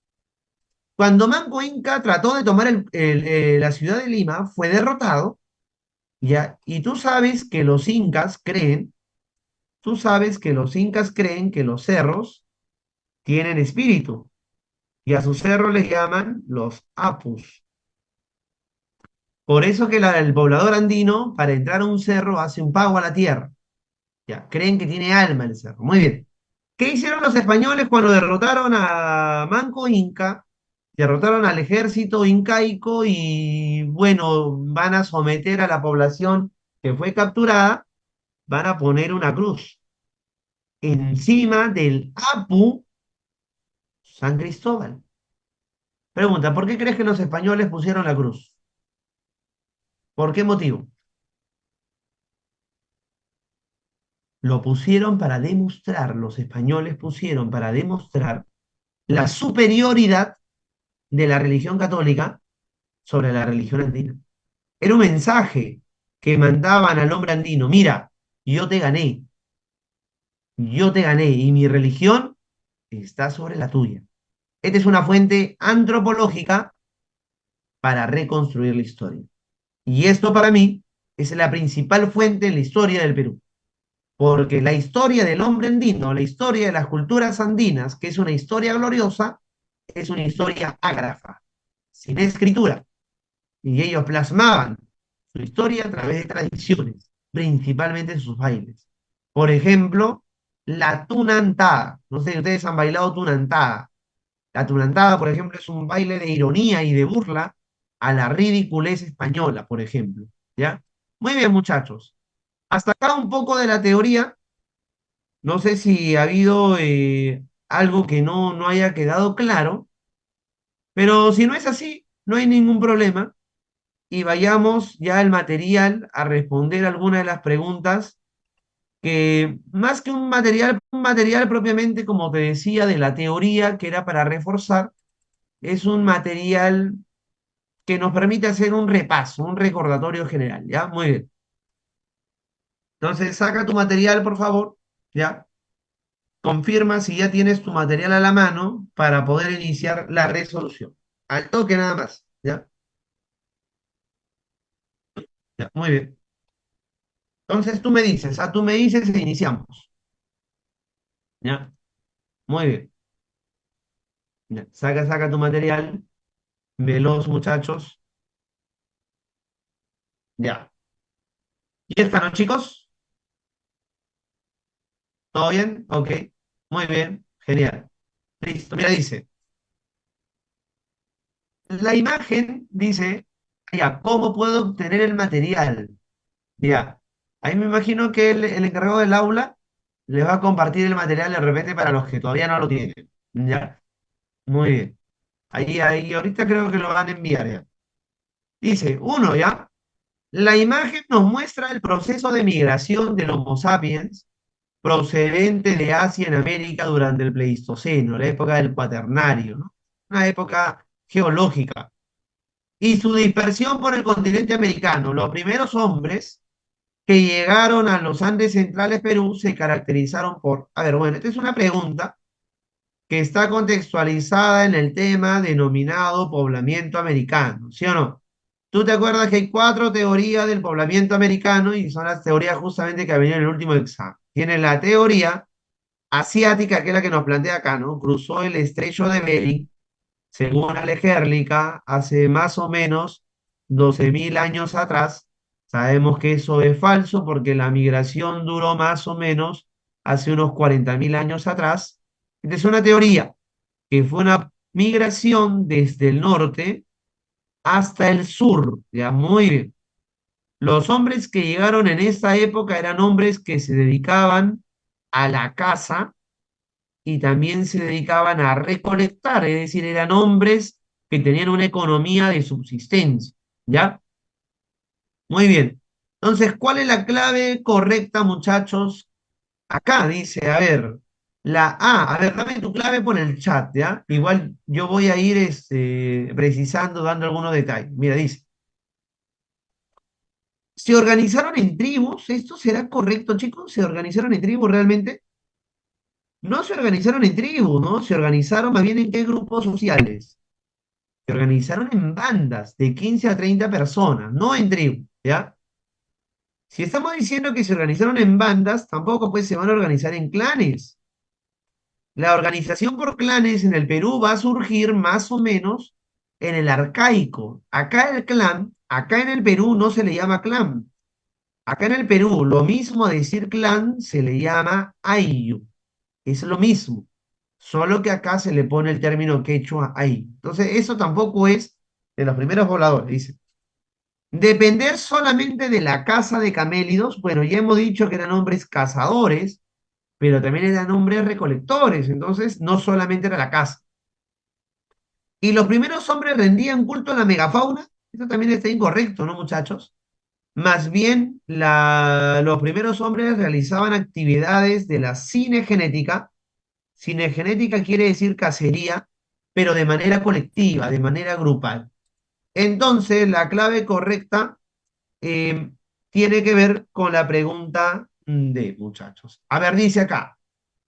Cuando Manco Inca trató de tomar la ciudad de Lima, fue derrotado, ya, y tú sabes que los incas creen que los cerros tienen espíritu, y a sus cerros les llaman los apus. Por eso que el poblador andino, para entrar a un cerro, hace un pago a la tierra. Ya, creen que tiene alma el cerro. Muy bien. ¿Qué hicieron los españoles cuando derrotaron a Manco Inca? Derrotaron al ejército incaico y bueno, van a someter a la población que fue capturada, van a poner una cruz encima del Apu San Cristóbal. Pregunta, ¿por qué crees que los españoles pusieron la cruz? ¿Por qué motivo? Lo pusieron para demostrar, los españoles pusieron para demostrar la superioridad de la religión católica sobre la religión andina. Era un mensaje que mandaban al hombre andino, mira, yo te gané y mi religión está sobre la tuya. Esta es una fuente antropológica para reconstruir la historia. Y esto para mí es la principal fuente en la historia del Perú. Porque la historia del hombre andino, la historia de las culturas andinas, que es una historia gloriosa, es una historia ágrafa, sin escritura. Y ellos plasmaban su historia a través de tradiciones, principalmente sus bailes. Por ejemplo, la tunantada. No sé si ustedes han bailado tunantada. La tunantada, por ejemplo, es un baile de ironía y de burla a la ridiculez española, por ejemplo. ¿Ya? Muy bien, muchachos. Hasta acá un poco de la teoría. No sé si ha habido algo que no haya quedado claro, pero si no es así, no hay ningún problema y vayamos ya al material a responder algunas de las preguntas que más que un material propiamente, como te decía, de la teoría que era para reforzar, es un material que nos permite hacer un repaso, un recordatorio general, ¿ya? Muy bien. Entonces, saca tu material, por favor, ¿ya? Confirma si ya tienes tu material a la mano para poder iniciar la resolución. Al toque nada más, ¿ya? Ya, muy bien. Entonces tú me dices e iniciamos, ¿ya? Muy bien. Ya. Saca tu material, veloz, muchachos. Ya. ¿Y están los chicos? ¿Todo bien? Ok. Muy bien. Genial. Listo. Mira, dice. La imagen dice, ya, ¿cómo puedo obtener el material? Ya. Ahí me imagino que el encargado del aula les va a compartir el material de repente para los que todavía no lo tienen. Ya. Muy bien. Ahí, ahorita creo que lo van a enviar ya. Dice, uno, ya. La imagen nos muestra el proceso de migración del Homo sapiens procedente de Asia en América durante el Pleistoceno, la época del Cuaternario, ¿no? Una época geológica. Y su dispersión por el continente americano. Los primeros hombres que llegaron a los Andes centrales Perú se caracterizaron por... A ver, bueno, esta es una pregunta que está contextualizada en el tema denominado poblamiento americano, ¿sí o no? Tú te acuerdas que hay cuatro teorías del poblamiento americano y son las teorías justamente que venían en el último examen. Tiene la teoría asiática, que es la que nos plantea acá, ¿no? Cruzó el estrecho de Bering, según Alejérlica, hace más o menos 12.000 años atrás. Sabemos que eso es falso porque la migración duró más o menos hace unos 40.000 años atrás. Esta es una teoría que fue una migración desde el norte hasta el sur, ya muy bien. Los hombres que llegaron en esta época eran hombres que se dedicaban a la caza y también se dedicaban a recolectar, es decir, eran hombres que tenían una economía de subsistencia, ¿ya? Muy bien. Entonces, ¿cuál es la clave correcta, muchachos? Acá dice, a ver, a ver, dame tu clave por el chat, ¿ya? Igual yo voy a ir precisando, dando algunos detalles. Mira, dice, ¿se organizaron en tribus? ¿Esto será correcto, chicos? ¿Se organizaron en tribus realmente? No se organizaron en tribus, ¿no? Se organizaron más bien en qué grupos sociales. Se organizaron en bandas de 15 a 30 personas, no en tribus, ¿ya? Si estamos diciendo que se organizaron en bandas, tampoco pues se van a organizar en clanes. La organización por clanes en el Perú va a surgir más o menos en el arcaico. Acá el clan, acá en el Perú no se le llama clan. Acá en el Perú, lo mismo a decir clan se le llama ayllu. Es lo mismo. solo que acá se le pone el término quechua ahí. Entonces, eso tampoco es de los primeros pobladores, dice. Depender solamente de la caza de camélidos, bueno, ya hemos dicho que eran hombres cazadores, pero también eran hombres recolectores, entonces no solamente era la caza. Y los primeros hombres rendían culto a la megafauna, eso también está incorrecto, ¿no, muchachos? Más bien, los primeros hombres realizaban actividades de la cinegenética. Cinegenética quiere decir cacería, pero de manera colectiva, de manera grupal. Entonces, la clave correcta eh, tiene que ver con la pregunta de muchachos. A ver, dice acá,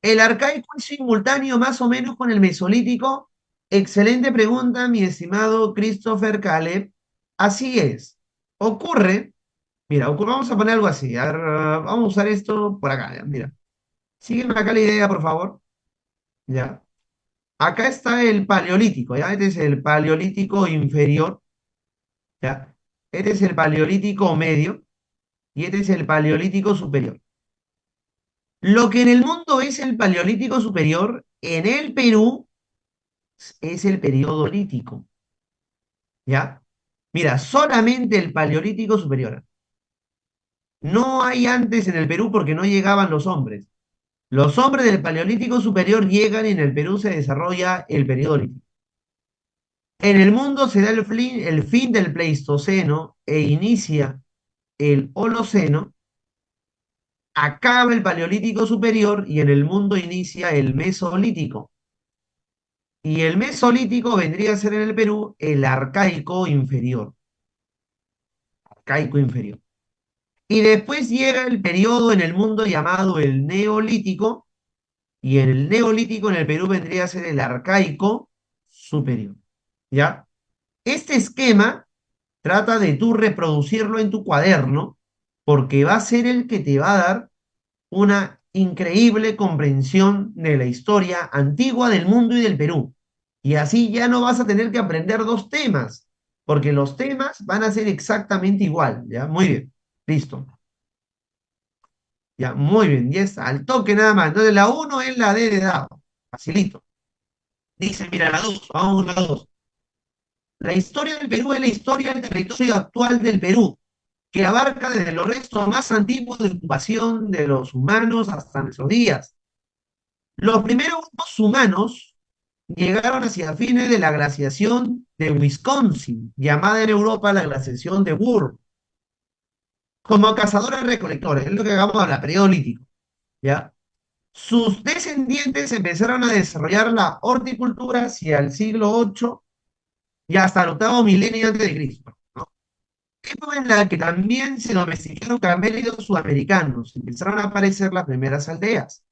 ¿el arcaico es simultáneo más o menos con el mesolítico? Excelente pregunta, mi estimado Christopher Caleb. Así es. Ocurre, mira, vamos a poner algo así. A ver, vamos a usar esto por acá, ya, mira. Sígueme acá la idea, por favor. Ya. Acá está el paleolítico, ¿ya? Este es el paleolítico inferior, ¿ya? Este es el paleolítico medio y este es el paleolítico superior. Lo que en el mundo es el paleolítico superior, en el Perú es el periodo lítico, ¿ya? Mira, solamente el paleolítico superior. No hay antes en el Perú porque no llegaban los hombres. Los hombres del paleolítico superior llegan y en el Perú se desarrolla el periodo lítico. En el mundo se da el fin del Pleistoceno e inicia el Holoceno, acaba el Paleolítico superior y en el mundo inicia el Mesolítico. Y el Mesolítico vendría a ser en el Perú el Arcaico inferior. Arcaico inferior. Y después llega el periodo en el mundo llamado el Neolítico, y en el Neolítico en el Perú vendría a ser el Arcaico superior. ¿Ya? Este esquema trata de tú reproducirlo en tu cuaderno, porque va a ser el que te va a dar una increíble comprensión de la historia antigua del mundo y del Perú. Y así ya no vas a tener que aprender dos temas, porque los temas van a ser exactamente igual, ¿ya? Muy bien, listo. Ya, muy bien, ya está, al toque nada más. Entonces la uno es la D de dado, facilito. Dice, mira, la 2, vamos a la 2. La historia del Perú es la historia del territorio actual del Perú, que abarca desde los restos más antiguos de ocupación de los humanos hasta nuestros días. Los primeros grupos humanos llegaron hacia fines de la glaciación de Wisconsin, llamada en Europa la glaciación de Burr, como cazadores recolectores, es lo que acabamos de hablar, periodo lítico, ¿ya? Sus descendientes empezaron a desarrollar la horticultura hacia el siglo VIII y hasta el octavo milenio antes de Cristo, ¿no? Época en la que también se domesticaron camélidos sudamericanos, empezaron a aparecer las primeras aldeas.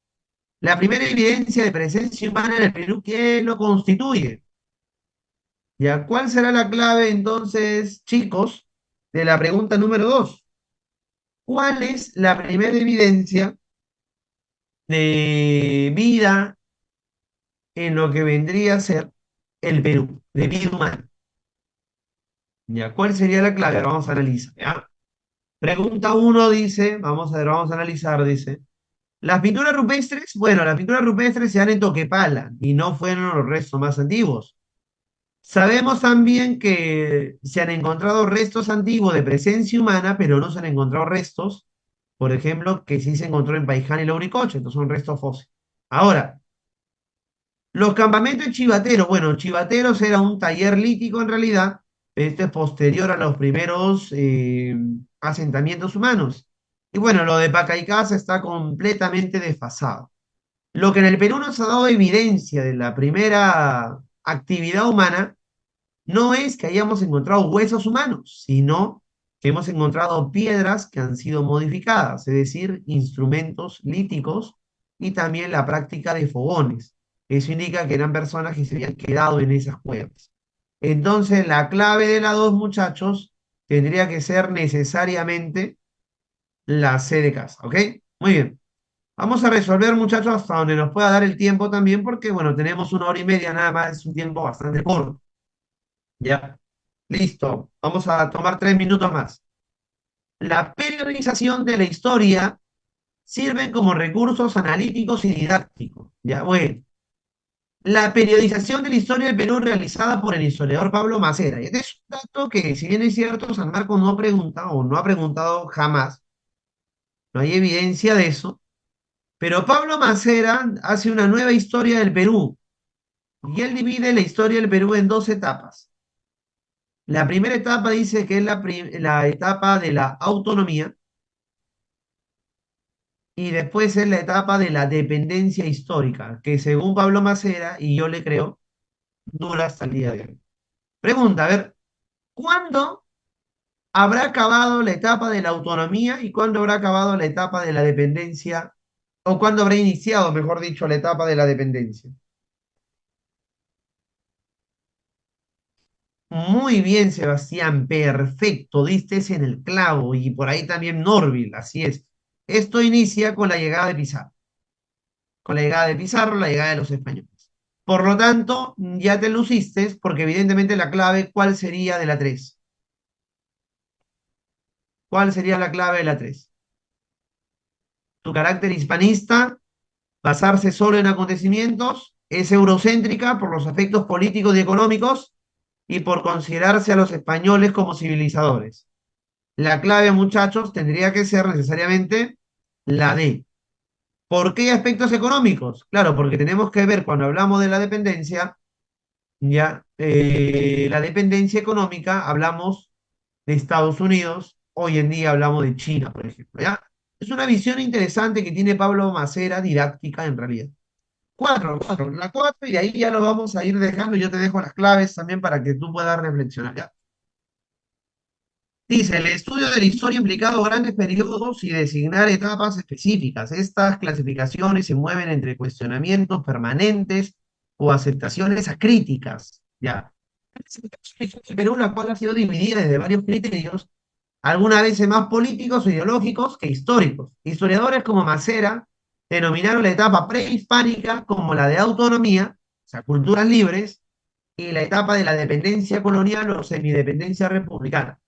La primera evidencia de presencia humana en el Perú, ¿qué lo constituye? ¿Ya? ¿Cuál será la clave entonces, chicos, de la pregunta número 2? ¿Cuál es la primera evidencia de vida en lo que vendría a ser el Perú, de vida humana? ¿Ya? ¿Cuál sería la clave? Ahora vamos a analizar, ¿ya? Pregunta uno dice, vamos a ver, vamos a analizar, dice. Las pinturas rupestres, bueno, las pinturas rupestres se dan en Toquepala y no fueron los restos más antiguos. Sabemos también que se han encontrado restos antiguos de presencia humana, pero no se han encontrado restos, por ejemplo, que sí se encontró en Paiján y Lauricocha, entonces son restos fósiles. Ahora, los campamentos chivateros, bueno, chivateros era un taller lítico en realidad, este es posterior a los primeros asentamientos humanos. Y bueno, lo de Pacaicasa está completamente desfasado. Lo que en el Perú nos ha dado evidencia de la primera actividad humana no es que hayamos encontrado huesos humanos, sino que hemos encontrado piedras que han sido modificadas, es decir, instrumentos líticos y también la práctica de fogones. Eso indica que eran personas que se habían quedado en esas cuevas. Entonces, la clave de la dos, muchachos, tendría que ser necesariamente la C de casa, ¿ok? Muy bien. Vamos a resolver, muchachos, hasta donde nos pueda dar el tiempo también, porque, bueno, tenemos una hora y media nada más, es un tiempo bastante corto. ¿Ya? Listo. Vamos a tomar 3 minutos más. La periodización de la historia sirve como recursos analíticos y didácticos. Ya, bueno. La periodización de la historia del Perú realizada por el historiador Pablo Macera. Y este es un dato que, si bien es cierto, San Marcos no pregunta o no ha preguntado jamás, no hay evidencia de eso, pero Pablo Macera hace una nueva historia del Perú y él divide la historia del Perú en dos etapas. La primera etapa dice que es la etapa de la autonomía y después es la etapa de la dependencia histórica, que según Pablo Macera, y yo le creo, dura hasta el día de hoy. Pregunta, a ver, ¿cuándo habrá acabado la etapa de la autonomía y cuándo habrá acabado la etapa de la dependencia, o cuándo habrá iniciado, mejor dicho, la etapa de la dependencia? Muy bien, Sebastián, perfecto, diste en el clavo y por ahí también Norville, así es. Esto inicia con la llegada de Pizarro, con la llegada de Pizarro, la llegada de los españoles. Por lo tanto, ya te luciste, porque evidentemente la clave, ¿cuál sería de la 3? ¿Cuál sería la clave de la 3? Tu carácter hispanista, basarse solo en acontecimientos, es eurocéntrica por los efectos políticos y económicos y por considerarse a los españoles como civilizadores. La clave, muchachos, tendría que ser necesariamente la D. ¿Por qué aspectos económicos? Claro, porque tenemos que ver cuando hablamos de la dependencia, ya, la dependencia económica, hablamos de Estados Unidos, hoy en día hablamos de China, por ejemplo, ¿ya? Es una visión interesante que tiene Pablo Macera, didáctica en realidad. Cuatro, la cuatro, y de ahí ya lo vamos a ir dejando. Yo te dejo las claves también para que tú puedas reflexionar, ¿ya? Dice, el estudio de la historia ha implicado grandes periodos y designar etapas específicas. Estas clasificaciones se mueven entre cuestionamientos permanentes o aceptaciones acríticas. Ya. Perú, la cual ha sido dividida desde varios criterios, algunas veces más políticos o ideológicos que históricos. Historiadores como Macera denominaron la etapa prehispánica como la de autonomía, o sea, culturas libres, y la etapa de la dependencia colonial o semidependencia republicana.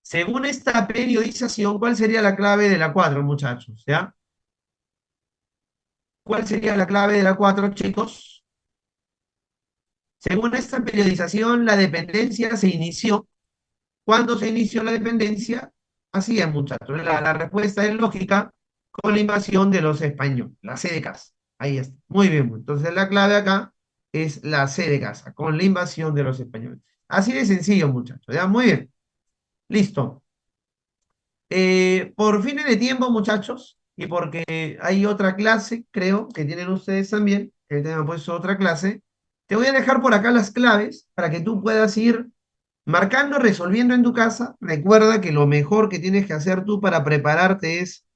Según esta periodización, ¿cuál sería la clave de la 4, muchachos? ¿Ya? ¿Cuál sería la clave de la 4, chicos? Según esta periodización, la dependencia se inició. ¿Cuándo se inició la dependencia? Así es, muchachos. La respuesta es lógica con la invasión de los españoles, la C de casa. Ahí está. Muy bien. Entonces la clave acá es la C de casa, con la invasión de los españoles. Así de sencillo, muchachos. ¿Ya? Muy bien. Listo. Por fines de tiempo, muchachos, y porque hay otra clase, creo, que tienen ustedes también, que tengan puesto otra clase, te voy a dejar por acá las claves para que tú puedas ir marcando, resolviendo en tu casa. Recuerda que lo mejor que tienes que hacer tú para prepararte es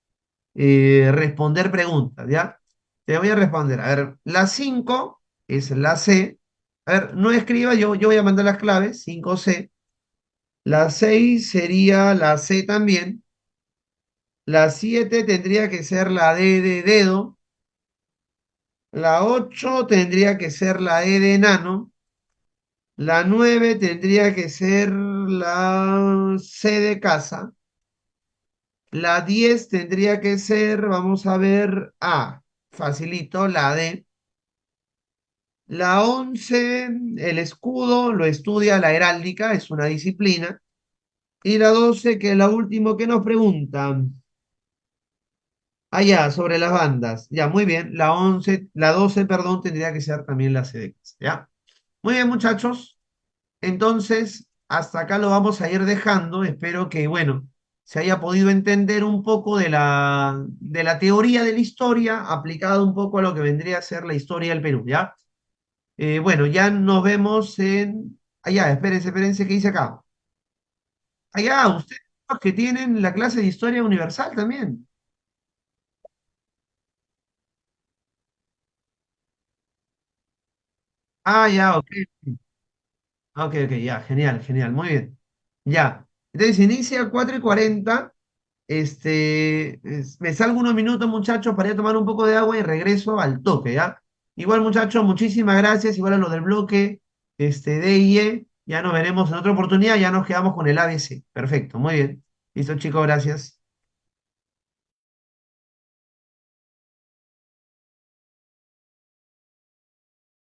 responder preguntas, ¿ya? Te voy a responder. A ver, la 5 es la C. A ver, no escriba, yo voy a mandar las claves, 5C. La 6 sería la C también. La 7 tendría que ser la D de dedo. La 8 tendría que ser la E de enano. La 9 tendría que ser la C de casa. La 10 tendría que ser, vamos a ver, A. Facilito, la D. La 11 el escudo, lo estudia la heráldica, es una disciplina. Y la 12 que es la última que nos preguntan. Ah, ya, sobre las bandas. Ya, muy bien. La 11, la 12, perdón, tendría que ser también la CDX. ¿Ya? Muy bien, muchachos. Entonces, hasta acá lo vamos a ir dejando. Espero que, bueno, se haya podido entender un poco de la teoría de la historia aplicada un poco a lo que vendría a ser la historia del Perú, ¿ya? Bueno, ya nos vemos en... Allá, espérense, ¿qué dice acá? Allá, ustedes los que tienen la clase de historia universal también. Ah, ya, ok. Ok, ya, genial, genial, muy bien. Ya. Entonces inicia 4:40. Me salgo unos minutos, muchachos, para ir a tomar un poco de agua y regreso al toque, ¿ya? Igual, muchachos, muchísimas gracias. Igual a lo del bloque, D y E. Ya nos veremos en otra oportunidad. Ya nos quedamos con el ABC. Perfecto, muy bien. Listo, chicos, gracias.